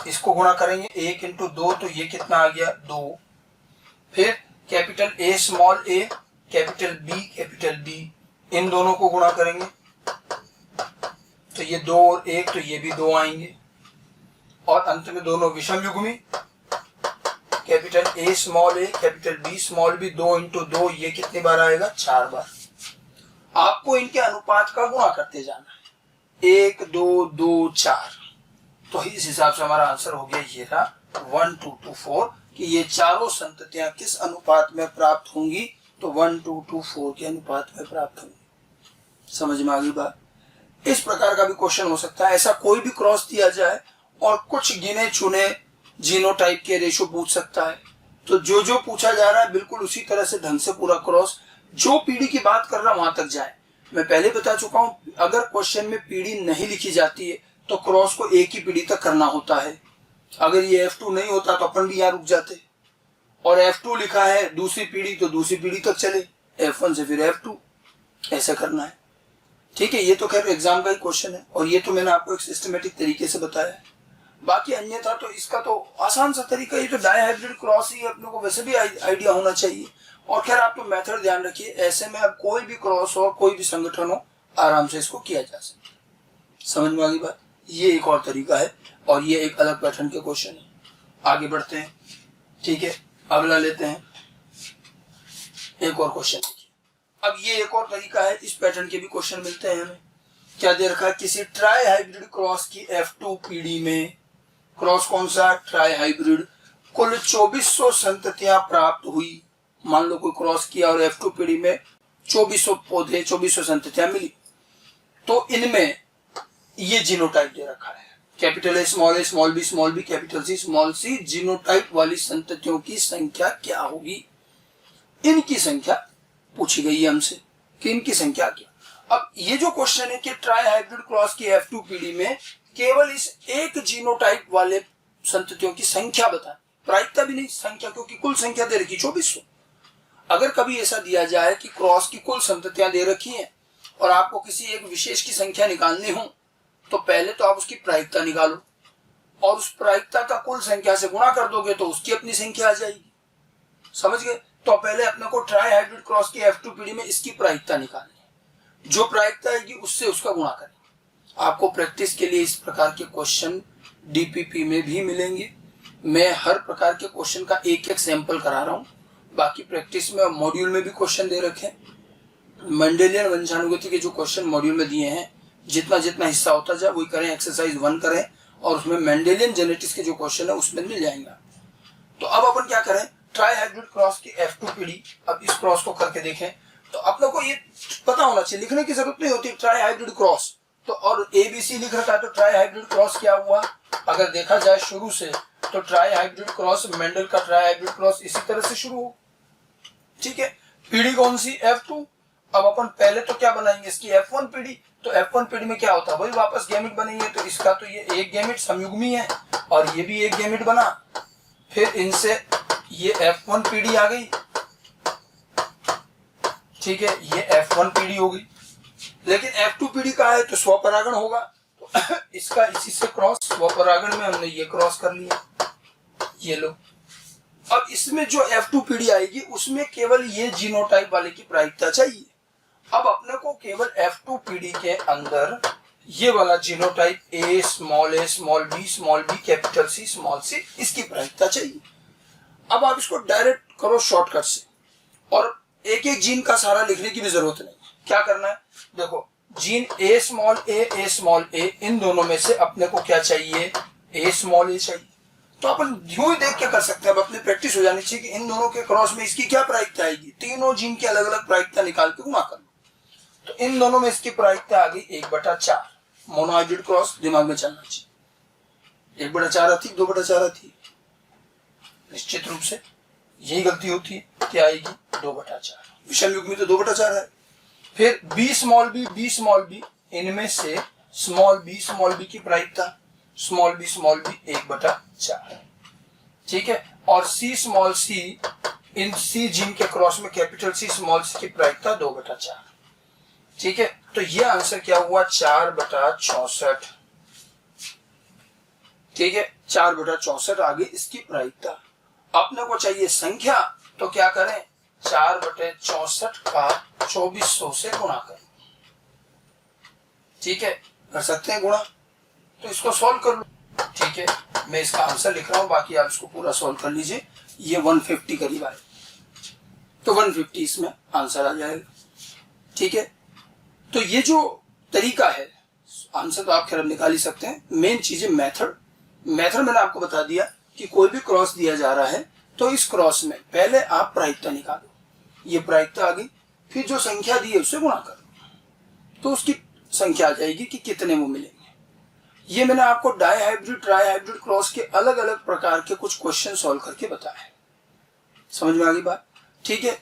[SPEAKER 1] इसको गुणा करेंगे 1 इंटू 2 तो ये कितना आ गया, 2। फिर capital A small A capital B, इन दोनों को गुणा करेंगे तो ये 2 और 1 तो ये भी 2 आएंगे। और अंत में दोनों विषम युग्मी, capital A small A capital B small B, 2 into 2 ये कितनी बार आएगा, 4 बार। आपको इनके अनुपात का गुणा करते जाना है, 1 2 2 4। तो इस हिसाब से हमारा आंसर हो गया ये रहा 1 2 2 4, कि ये चारों संततियां किस अनुपात में प्राप्त होंगी, तो 1 2 2 4 के अनुपात में प्राप्त होंगी। समझ में आ गई बात। इस प्रकार का भी क्वेश्चन हो सकता है, ऐसा कोई भी क्रॉस दिया जाए और कुछ गिने चुने जीनोटाइप के रेशो पूछ सकता है, तो जो जो पूछा जा रहा है बिल्कुल उसी तरह से ढंग से पूरा क्रॉस, जो पीढ़ी की बात कर रहा वहां तक जाए। मैं पहले बता चुका हूं, अगर क्वेश्चन में पीढ़ी नहीं लिखी जाती है तो क्रॉस को एक ही पीढ़ी तक करना होता है। अगर ये F2 नहीं होता तो अपन भी यहाँ रुक जाते, और F2 लिखा है दूसरी पीढ़ी तो दूसरी पीढ़ी तक चले, F1 से फिर F2, ऐसे करना है। ठीक है, ये तो खैर एग्जाम का ही क्वेश्चन है और ये तो मैंने आपको एक सिस्टमेटिक तरीके से बताया है। बाकी अन्यथा तो इसका तो आसान सा तरीका, ये तो डायहाइब्रिड क्रॉस ही अपने को वैसे भी आइडिया होना चाहिए। और खैर आप तो मेथड ध्यान रखिए, ऐसे में अब कोई भी क्रॉस हो, कोई भी संगठन हो, आराम से इसको किया जा सकता। समझ में आ गई बात। ये एक और तरीका है और ये एक अलग पैटर्न के क्वेश्चन है। आगे बढ़ते हैं। ठीक है, अगला लेते हैं, एक और क्वेश्चन देखिए। अब ये एक और तरीका है, इस पैटर्न के भी क्वेश्चन मिलते हैं हमें। क्या दे रखा है, किसी ट्राई हाइब्रिड क्रॉस की F2 पीढ़ी में, क्रॉस कौन सा, ट्राई हाइब्रिड, कुल 2400 संततियां प्राप्त हुई। मान लो कोई क्रॉस किया और F2 पीढ़ी में 2400 पौधे, 2400 संततियां मिली, तो इनमें ये जीनोटाइप दे रखा है, capital A, small B, capital C, small c. Genotype वाली संततियों की संख्या क्या होगी, इनकी संख्या पूछी गई है हमसे कि इनकी संख्या क्या। अब ये जो क्वेश्चन है कि ट्राई हाइब्रिड क्रॉस की F2 पीढ़ी में केवल इस एक जीनोटाइप वाले संततियों की संख्या बताएं, प्रायिकता भी नहीं, संख्या, क्योंकि कुल संख्या दे रखी 2400। अगर कभी ऐसा दिया जाए कि क्रॉस की कुल संततियां दे रखी हैं और आपको किसी एक विशेष की संख्या निकालनी हो, तो पहले तो आप उसकी प्रायिकता निकालो और उस प्रायिकता का कुल संख्या से गुणा कर दोगे तो उसकी अपनी संख्या आ जाएगी। समझ गए? तो पहले अपने को ट्राई हाइब्रिड क्रॉस की F2 पीढ़ी में इसकी प्रायिकता निकालनी है, जो प्रायिकता आएगी उससे उसका गुणा करें। आपको प्रैक्टिस के लिए इस प्रकार के क्वेश्चन DPP में भी मिलेंगे। मैं हर प्रकार के क्वेश्चन का एक एक सैंपल करा रहा हूँ, बाकी प्रैक्टिस में मॉड्यूल में भी क्वेश्चन दे रखे हैं। मेंडेलियन वंशानुगति के जो क्वेश्चन मॉड्यूल में दिए हैं, जितना जितना हिस्सा होता जाए वही करें, एक्सरसाइज 1 करें और उसमें मेंडेलियन जेनेटिक्स के जो क्वेश्चन है उसमें मिल जाएंगे। तो अब अपन क्या करें, ट्राई हाइब्रिड क्रॉस की F2 पीढ़ी, अब इस क्रॉस को करके देखें तो अपने को ये पता होना चाहिए, लिखने की जरूरत नहीं होती ट्राई हाइब्रिड क्रॉस तो, और ABC लिख रखा है तो ट्राई हाइब्रिड क्रॉस क्या हुआ। अगर देखा जाए शुरू से तो ट्राई हाइब्रिड क्रॉस, मेंडल का ट्राई हाइब्रिड क्रॉस इसी तरह से शुरू हो, ठीक है। पीढ़ी कौन सी, F2। अब अपन पहले तो क्या बनाएंगे, इसकी F1 पीढ़ी। तो F1 पीढ़ी में क्या होता है, वही वापस गैमेट बनेंगे। तो इसका तो ये एक गैमेट संयुग्मी है और ये भी एक गैमेट बना, फिर इनसे ये F1 पीढ़ी आ गई, ठीक है, ये F1 पीढ़ी हो गई। लेकिन F2 पीढ़ी का है तो स्वपरागण होगा, तो इसका इसी से क्रॉस, स्वपरागण में हमने ये क्रॉस कर लिया, ये लो। अब इसमें जो F2 पीढ़ी आएगी उसमें केवल ये जीनोटाइप वाले की प्रायिकता चाहिए। अब अपने को केवल F2 पीढ़ी के अंदर ये वाला genotype A, small B, capital C, small C, इसकी प्रायिकता चाहिए। अब आप इसको डायरेक्ट करो शॉर्टकट से, और एक एक जीन का सारा लिखने की भी जरूरत नहीं। क्या करना है, देखो जीन A स्मॉल a, इन दोनों में से अपने को क्या चाहिए, A स्मॉल a चाहिए। तो अपन यूं ही देख के कर सकते हैं, अब अपनी प्रैक्टिस हो जानी चाहिए कि इन दोनों के क्रॉस में इसकी क्या प्रायिकता आएगी, तीनों जीन की अलग अलग प्रायिकता निकाल के गुणा कर लो। तो इन दोनों में इसकी प्रायिकता आ गई 1/4। मोनोहाइब्रिड क्रॉस दिमाग में चलना चाहिए, 1/4 आती, 2/4 आती, निश्चित रूप से यही गलती होती है, क्या आएगी 2/4। विषम युग्मी तो 2/4 है। फिर बी स्मॉल बी, इनमें से स्मॉल बी की प्रायिकता, स्मॉल बी 1/4, ठीक है। और सी स्मॉल सी, इन सी जीन के क्रॉस में कैपिटल सी स्मॉल सी की प्रायिकता 2/4, ठीक है। तो ये आंसर क्या हुआ, 4/64, ठीक है, 4/64 आ गई इसकी प्रायिकता। अपने को चाहिए संख्या, तो क्या करें, 4/64 का 2400 से गुणा करें, ठीक है, कर सकते हैं गुणा। तो इसको सॉल्व कर लो, ठीक है, मैं इसका आंसर लिख रहा हूं, बाकी आप इसको पूरा सॉल्व कर लीजिए। ये 150 करीब आए, तो 150 इसमें आंसर आ जाएगा, ठीक है। तो ये जो तरीका है, आंसर तो आप खैर निकाल ही सकते हैं। मेन चीज है मेथड मैंने आपको बता दिया कि कोई भी क्रॉस दिया जा रहा है तो इस क्रॉस में पहले आप प्रायिकता निकालो, ये प्रायिकता आ गई, फिर जो संख्या दी है उससे गुणा करो तो उसकी संख्या आ जाएगी कि कितने वो मिलेंगे। ये मैंने आपको dihybrid, trihybrid cross के अलग अलग प्रकार के कुछ क्वेश्चन सॉल्व करके बताया, समझ में आ गई बात, ठीक है।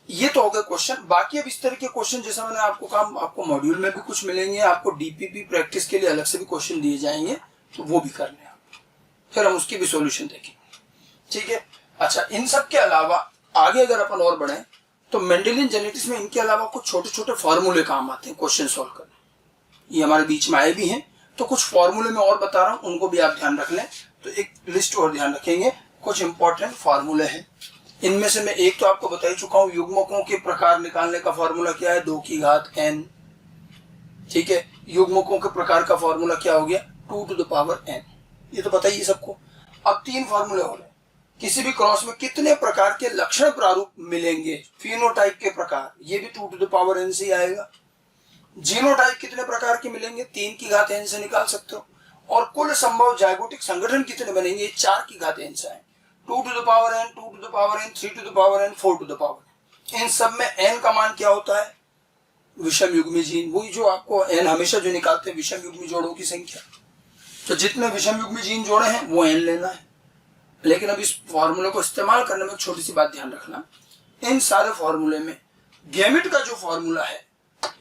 [SPEAKER 1] ये तो हो गए क्वेश्चन। बाकी अब इस तरह के क्वेश्चन जैसा मैंने आपको कहा, आपको मॉड्यूल में भी कुछ मिलेंगे, आपको DPP प्रैक्टिस के लिए अलग से भी क्वेश्चन दिए जाएंगे, तो वो भी कर लें आप, फिर हम उसकी भी सॉल्यूशन देखेंगे, ठीक है। अच्छा, इन सब के अलावा आगे अगर अपन और बढ़े तो मेंडेलियन जेनेटिक्स में इनके अलावा कुछ छोटे छोटे फॉर्मूले काम आते हैं क्वेश्चन सॉल्व करने, ये हमारे बीच में आए भी हैं। तो कुछ फॉर्मूले में और बता रहा हूं, उनको भी आप ध्यान रख लें। तो एक लिस्ट और ध्यान रखेंगे, कुछ इंपॉर्टेंट फॉर्मूले हैं। इनमें से मैं एक तो आपको बता ही चुका हूं, युग्मकों के प्रकार निकालने का फॉर्मूला क्या है, 2 की घात n, ठीक है। युग्मकों के प्रकार का फॉर्मूला क्या हो गया, 2 to the power n, ये तो पता ही है सबको। अब 3 फॉर्मूले हो रहे, किसी भी क्रॉस में कितने प्रकार के लक्षण प्रारूप मिलेंगे, फिनोटाइप के प्रकार, ये भी 2 to the power n से ही आएगा। जीनोटाइप कितने प्रकार के मिलेंगे, 3 की घात n से निकाल सकते हो। और कुल संभव जाइगोटिक संगठन कितने बनेंगे, 4 की घात n से आए, 2 to the power n, 2 to the power n, 3 to the power n, 4 to the power n। इन सब में n का मान क्या होता है, विषम युग्मी जीन, वही जो आपको n हमेशा जो निकालते हैं विषम युग्मी जोड़ों की संख्या। तो जितने विषम युग्मी जीन जोड़े हैं वो n लेना है। लेकिन अब इस फॉर्मूले को इस्तेमाल करने में एक छोटी सी बात ध्यान रखना, इन सारे फॉर्मूले में गैमेट का जो फॉर्मूला है,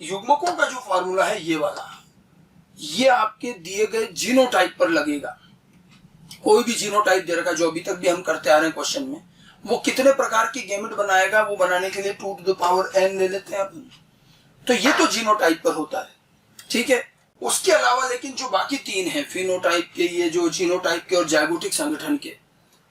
[SPEAKER 1] युग्मकों का जो फॉर्मूला है, ये वाला, ये आपके दिए गए जीनोटाइप पर लगेगा। कोई भी जीनोटाइप दे रखा जो अभी तक भी हम करते आ रहे हैं क्वेश्चन में, वो कितने प्रकार की गैमेट बनाएगा, वो बनाने के लिए 2 to the power n ले लेते हैं अपन। तो ये तो जीनोटाइप पर होता है, ठीक है। उसके अलावा लेकिन जो बाकी 3 हैं, फिनोटाइप के, ये जो जीनोटाइप के और जाइगोटिक संगठन के,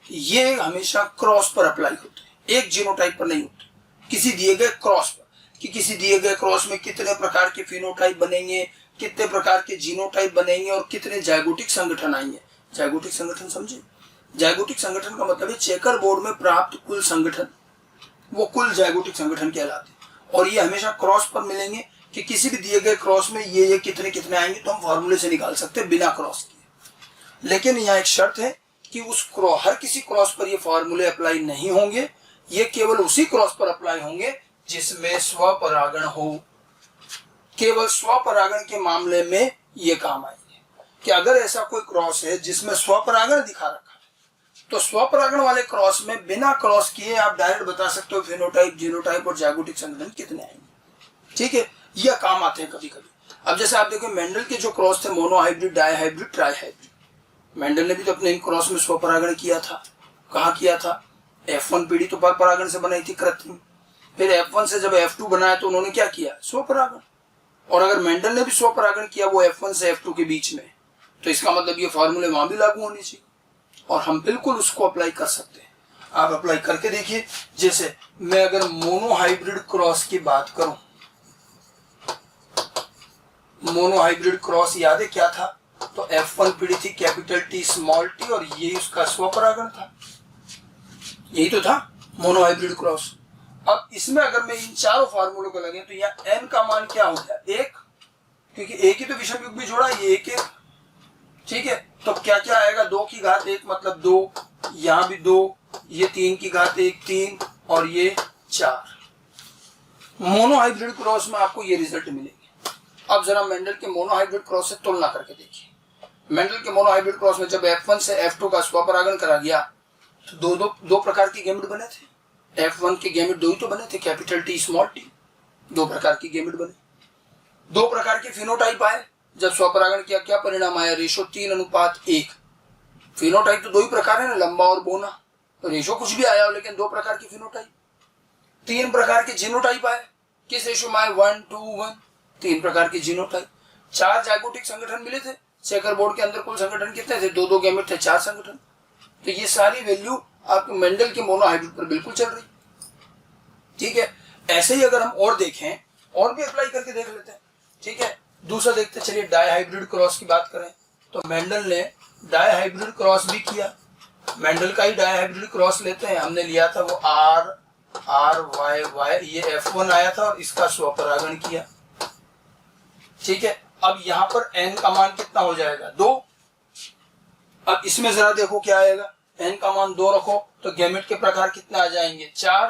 [SPEAKER 1] ये हमेशा क्रॉस पर अप्लाई होते हैं, एक जीनोटाइप पर नहीं होते, किसी दिए गए क्रॉस पर, कि किसी दिए गए क्रॉस में कितने प्रकार के फिनोटाइप बनेंगे, कितने प्रकार के जीनोटाइप बनेंगे और कितने जाइगोटिक संगठन आएंगे। जाइगोटिक संगठन समझे, जाइगोटिक संगठन का मतलब है चेकर बोर्ड में प्राप्त कुल संगठन, वो कुल जाइगोटिक संगठन कहलाते हैं। और ये हमेशा क्रॉस पर मिलेंगे कि किसी भी दिए गए क्रॉस में ये कितने कितने आएंगे, तो हम फॉर्मूले से निकाल सकते हैं बिना क्रॉस किए। लेकिन यहाँ एक शर्त है कि उस हर किसी क्रॉस पर ये फॉर्मूले अप्लाई नहीं होंगे, ये केवल उसी क्रॉस पर अप्लाई होंगे जिसमें स्वपरागण हो। केवल स्वपरागण के मामले में ये काम आएंगे कि अगर ऐसा कोई क्रॉस है जिसमें स्वपरागण दिखा रखा है, तो स्वपरागण वाले क्रॉस में बिना क्रॉस किए आप डायरेक्ट बता सकते हो फिनोटाइप, जीनोटाइप और जाइगोटिक संगठन कितने आएंगे, ठीक है। यह काम आते हैं कभी कभी। अब जैसे आप देखो मेंडल के जो क्रॉस थे, मोनोहाइब्रिड, डाइहाइब्रिड, ट्राइहाइब्रिड, मेंडल ने भी तो अपने इन क्रॉस में स्वपरागण किया था। कहाँ किया था, F1 पीढ़ी तो परपरागण से बनाई थी कृत्रिम, फिर F1 से जब F2 बनाया तो उन्होंने क्या किया, स्वपरागण। और अगर मेंडल ने भी स्वपरागण किया वो F1 से F2 के बीच में, तो इसका मतलब ये फॉर्मूले वहां भी लागू होने चाहिए और हम बिल्कुल उसको अप्लाई कर सकते हैं। आप अप्लाई करके देखिए। जैसे मैं अगर मोनोहाइब्रिड क्रॉस की बात करूं, मोनोहाइब्रिड क्रॉस याद है क्या था, तो F1 पीढ़ी थी कैपिटल T स्मॉल t और ये उसका स्वपरागण था, यही तो था मोनोहाइब्रिड क्रॉस। अब इसमें अगर मैं इन चारों फार्मूलों को लगे तो यहाँ n का मान क्या हो गया, 1, क्योंकि एक ही तो विषम युग्मी जोड़ा, ये एक, ठीक है। तो क्या क्या आएगा, 2 की घात 1 मतलब 2, यहाँ भी 2, ये 3 की घात 1 3 और ये 4। मोनोहाइब्रिड क्रॉस में आपको ये रिजल्ट मिलेंगे। अब जरा मेंडल के मोनोहाइब्रिड क्रॉस से तुलना करके देखिए। मेंडल के मोनोहाइब्रिड क्रॉस में जब F1 से F2 का स्वपरागण करा गया तो दो प्रकार के गैमेट बने थे। F1 के गैमेट 2 ही तो बने थे, कैपिटल T स्मॉल t, 2 प्रकार के गैमेट बने। 2 प्रकार के फिनोटाइप आए जब स्वपरागण किया, क्या परिणाम आया, रेशो 3:1। फिनोटाइप तो 2 ही प्रकार है ना, लंबा और बोना, तो रेशो कुछ भी आया हो लेकिन 2 प्रकार के फिनोटाइप। 3 प्रकार के जीनोटाइप आए, किस रेशो में आए, 1:1, 3 प्रकार के जीनोटाइप। 4 जाइगोटिक संगठन मिले थे। चेकर बोर्ड के अंदर कुल संगठन कितने थे, 2 गैमेट थे, 4 संगठन। तो ये सारी वैल्यू आपके मेंडल के मोनोहाइब्रिड पर बिल्कुल चल रही, ठीक है। ऐसे ही अगर हम और देखें, और भी अप्लाई करके देख लेते हैं, ठीक है। दूसरा देखते चलिए, डाइहाइब्रिड क्रॉस की बात करें तो मेंडल ने डाइहाइब्रिड क्रॉस भी किया। मेंडल का ही डाइहाइब्रिड क्रॉस लेते हैं, हमने लिया था वो RY, ये F1 आया था और इसका स्वपरागण किया, ठीक है। अब यहाँ पर n का मान कितना हो जाएगा, 2। अब इसमें जरा देखो क्या आएगा, n का मान 2 रखो तो गैमेट के प्रकार कितने आ जाएंगे, 4।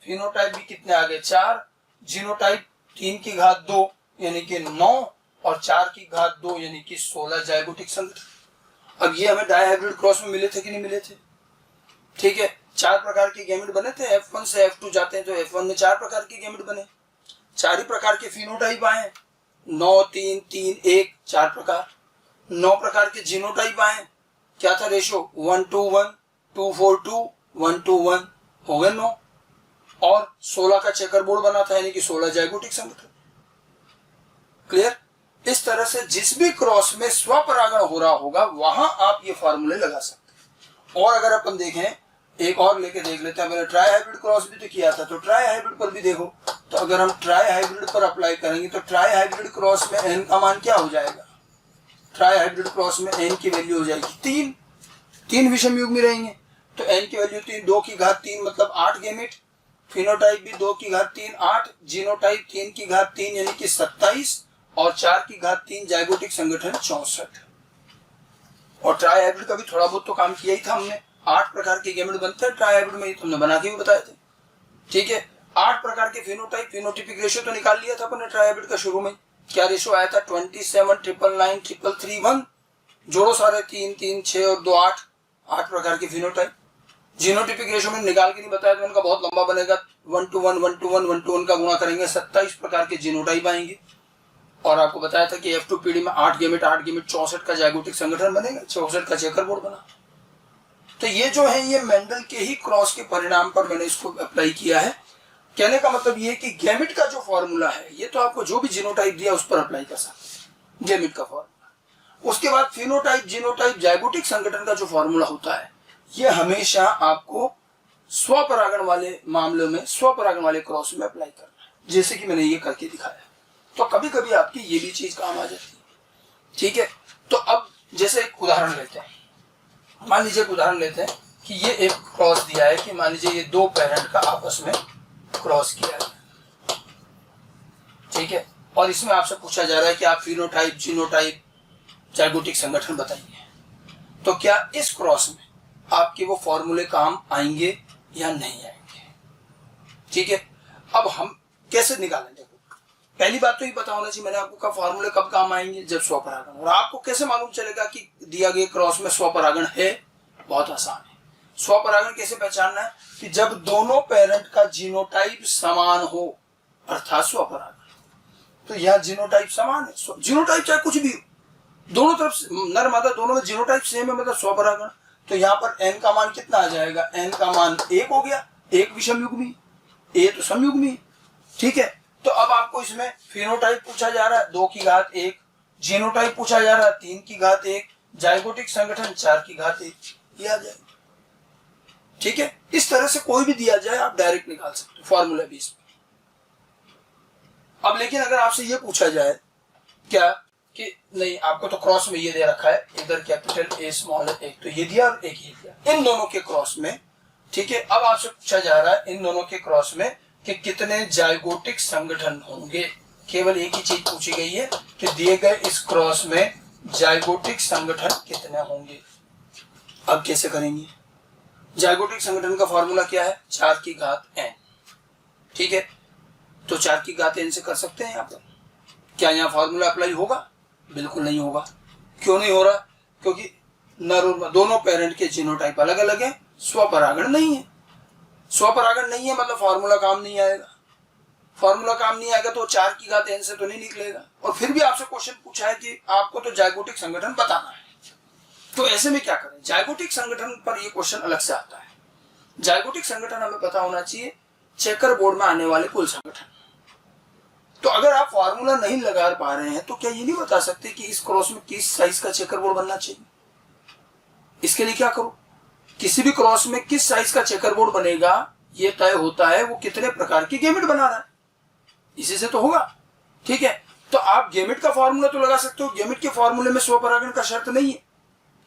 [SPEAKER 1] फिनोटाइप भी कितने आ गए, 4। जीनोटाइप 3 की घात 2 यानी कि 9 और 4 की घात 2 यानी कि 16 जाइगोटिक संगठन। अब ये हमें डाइहाइब्रिड क्रॉस में मिले थे कि नहीं मिले थे, ठीक है। 4 प्रकार के गैमेट बने थे, F1 से F2 जाते हैं तो F1 में 4 प्रकार के गैमेट बने, 4 ही प्रकार के फिनोटाइप आए, 9 3 3 1, 4 प्रकार। 9 प्रकार के जीनोटाइप आए, क्या था रेशो, 1:1, 2:4, 1:1 हो गए 9, और 16 का चेकर बोर्ड बना था यानी कि 16 जाइगोटिक संगठन। क्लियर। इस तरह से जिस भी क्रॉस में स्वपरागण हो रहा होगा वहां आप ये फार्मूले लगा सकते हैं। और अगर अपन देखें, एक और लेके देख लेते हैं, मैंने ट्राई हाइब्रिड क्रॉस भी तो किया था, तो ट्राई हाइब्रिड पर भी देखो, तो अगर हम ट्राई हाइब्रिड पर अप्लाई करेंगे तो ट्राई हाइब्रिड क्रॉस में n का मान क्या हो जाएगा, ट्राई हाइब्रिड क्रॉस में n की वैल्यू हो जाएगी 3 विषम युग्मी रहेंगे। तो n की वैल्यू 3, 2 की घात 3 मतलब 8 गेमिट, फिनोटाइप भी 2 की घात 3 8, जीनोटाइप 3 की घात 3 यानी कि 27 और 4 की घात 3 जाइगोटिक संगठन 64। और ट्राई हाइब्रिड का भी थोड़ा बहुत तो काम किया ही था हमने। 8 प्रकार के गेमेट बनते हैं ट्राई हाइब्रिड में, ये तुमने बना के भी बताए थे। ठीक है, 8 प्रकार के फिनोटाइप, फिनोटिपिक रेशियो तो निकाल लिया था अपने ट्राई हाइब्रिड का शुरू में। क्या रेशियो आया था? 27 999 331, जोड़ो सारे 3 3 6 और 2 8, 8 प्रकार के फिनोटाइप। जीनोटिपिक रेशियो में निकाल के नहीं बताया तो उनका बहुत लंबा बनेगा, 1 to 1 1 to 1 1 to 1 का गुणा करेंगे 27 प्रकार के जीनोटाइप आएंगे। और आपको बताया था कि F2 पीढ़ी में 8 गेमेट 64 का जाइगोटिक संगठन बनेगा, 64 का चेकर बोर्ड बना। तो ये जो है ये मेंडल के ही क्रॉस के परिणाम पर मैंने इसको अप्लाई किया है। कहने का मतलब ये है कि गैमेट का जो फॉर्मूला है ये तो आपको जो भी जीनोटाइप दिया उस पर अप्लाई कर सकते हैं, गैमेट का फॉर्मूला। उसके बाद फिनोटाइप, जीनोटाइप, जाइगोटिक संगठन का जो फॉर्मूला होता है ये हमेशा आपको स्वपरागण वाले मामलों में, स्वपरागण वाले क्रॉस में अप्लाई करना है, जैसे कि मैंने ये करके दिखाया। तो कभी कभी आपकी ये भी चीज काम आ जाती है। ठीक है, तो अब जैसे एक उदाहरण लेते हैं, मान लीजिए उदाहरण लेते हैं कि ये एक क्रॉस दिया है कि मान लीजिए ये 2 पेरेंट का आपस में क्रॉस किया है। ठीक है, और इसमें आपसे पूछा जा रहा है कि आप फिनोटाइप, जीनोटाइप, जाइगोटिक संगठन बताइए। तो क्या इस क्रॉस में आपके वो फॉर्मूले काम आएंगे या नहीं आएंगे? ठीक है, अब हम कैसे निकालेंगे? पहली बात तो ये पता होना चाहिए, मैंने आपको कहा फॉर्मूले कब काम आएंगे, जब स्वपरागण। और आपको कैसे मालूम चलेगा कि दिया गया क्रॉस में स्वपरागण है? बहुत आसान है। स्वपरागण कैसे पहचानना है? कि जब दोनों पेरेंट का जीनोटाइप समान हो, अर्थात स्वपरागण। तो यह जीनोटाइप समान है, जीनोटाइप चाहे कुछ भी हो, दोनों तरफ नर मादा दोनों में जीनोटाइप सेम है, मतलब स्वपरागण। तो यहाँ पर n का मान कितना आ जाएगा? n का मान 1 हो गया, 1 विषम युग्मी, a तो समयुग्मी। ठीक है, तो अब आपको इसमें फिनोटाइप पूछा जा रहा है 2 की घात 1, जीनोटाइप पूछा जा रहा है 3 की घात 1, जाइगोटिक संगठन 4 की घात 1, ये आ जाएगा। ठीक है, इस तरह से कोई भी दिया जाए आप डायरेक्ट निकाल सकते हो फॉर्मूला बेस पे। अब लेकिन अगर आपसे ये पूछा जाए क्या कि नहीं, आपको तो क्रॉस में ये दे रखा है, इधर कैपिटल A स्मॉल एक तो ये दिया और एक ये दिया, इन दोनों के क्रॉस में। ठीक है, अब आपसे पूछा जा रहा है इन दोनों के क्रॉस में कि कितने जाइगोटिक संगठन होंगे। केवल एक ही चीज पूछी गई है कि दिए गए इस क्रॉस में जाइगोटिक संगठन कितने होंगे। अब कैसे करेंगे? जाइगोटिक संगठन का फॉर्मूला क्या है? 4 की घात n। ठीक है, तो 4 की घात n से कर सकते हैं यहाँ पर। क्या यहाँ फॉर्मूला अप्लाई होगा? बिल्कुल नहीं होगा। क्यों नहीं हो रहा? क्योंकि नर और दोनों पेरेंट के जीनोटाइप अलग अलग है, स्वपरागण नहीं है। स्वपरागण नहीं है मतलब फॉर्मूला काम नहीं आएगा। फॉर्मूला काम नहीं आएगा तो 4 की घात n से तो नहीं निकलेगा। और फिर भी आपसे क्वेश्चन पूछा है कि आपको तो जाइगोटिक संगठन बताना है, तो ऐसे में क्या करें? जाइगोटिक संगठन पर ये क्वेश्चन अलग से आता है। जाइगोटिक संगठन हमें पता होना चाहिए चेकर बोर्ड में आने वाले कुल संगठन। तो अगर आप फॉर्मूला नहीं लगा पा रहे हैं तो क्या ये नहीं बता सकते कि इस क्रॉस में किस साइज का चेकर बोर्ड बनना चाहिए? इसके लिए क्या करो, किसी भी क्रॉस में किस साइज का चेकर बोर्ड बनेगा ये तय होता है वो कितने प्रकार की गेमेट बना रहा है, इसी से तो होगा। ठीक है, तो आप गेमेट का फॉर्मूला तो लगा सकते हो, गेमेट के फॉर्मूले में स्वपरागण का शर्त नहीं है।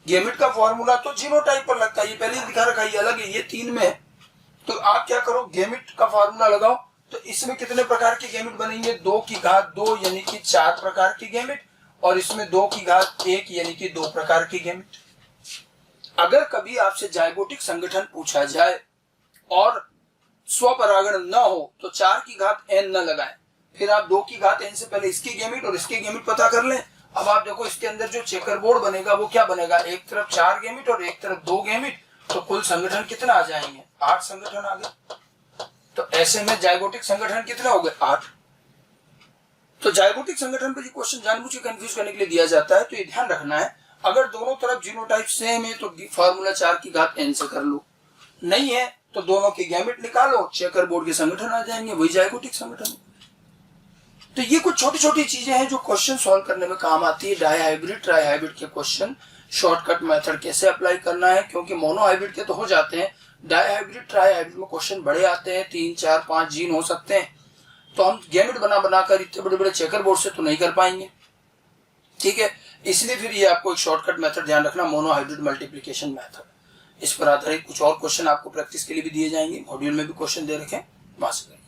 [SPEAKER 1] गेमेट का फॉर्मूला तो जीनोटाइप पर लगता है, ये पहले दिखा रखा है, ये अलग है, ये 3 में है। तो आप क्या करो, गेमेट का फॉर्मूला लगाओ। तो इसमें कितने प्रकार के गेमेट बनेंगे? 2 की घात 2 यानी कि 4 प्रकार के गेमेट, और इसमें 2 की घात 1 यानी कि 2 प्रकार के गेमेट। अगर कभी आपसे जाइगोटिक संगठन पूछा जाए और स्वपरागण न हो तो 4 की घात n न लगाएं, फिर आप 2 की घात n से पहले इसके गेमेट और इसके गेमेट पता कर लें। अब आप देखो इसके अंदर जो चेकर बोर्ड बनेगा वो क्या बनेगा? एक तरफ 4 गेमेट और एक तरफ 2 गेमेट, तो कुल संगठन कितना आ जाएंगे? 8 संगठन आ गए। तो ऐसे में जाइगोटिक संगठन कितना हो गए? 8। तो जाइगोटिक संगठन पर ये क्वेश्चन जानबूझ के कंफ्यूज करने के लिए दिया जाता है, तो ये ध्यान रखना है अगर दोनों तरफ जीनोटाइप सेम है तो फॉर्मूला 4 की घात n से कर लो, नहीं है तो दोनों के गैमेट निकालो, चेकर बोर्ड के संगठन आ जाएंगे, वही जाइगोटिक संगठन। तो ये कुछ छोटी छोटी चीजें हैं जो क्वेश्चन सॉल्व करने में काम आती है। डाई हाइब्रिड, ट्राई हाइब्रिड के क्वेश्चन, शॉर्टकट मेथड कैसे अप्लाई करना है, क्योंकि मोनो हाइब्रिड के तो हो जाते हैं, डाई हाइब्रिड ट्राई हाइब्रिड में क्वेश्चन बड़े आते हैं, 3 4 5 जीन हो सकते हैं, तो हम गैमेट बनाकर इतने बड़े बड़े चेकर बोर्ड से तो नहीं कर पाएंगे। ठीक है, इसलिए फिर ये आपको एक शॉर्टकट मेथड ध्यान रखना, मोनो हाइब्रिड मल्टीप्लीकेशन मेथड। इस पर आधारित कुछ और क्वेश्चन आपको प्रैक्टिस के लिए भी दिए जाएंगे, मॉड्यूल में भी क्वेश्चन दे रखे हैं, वहां से करिए।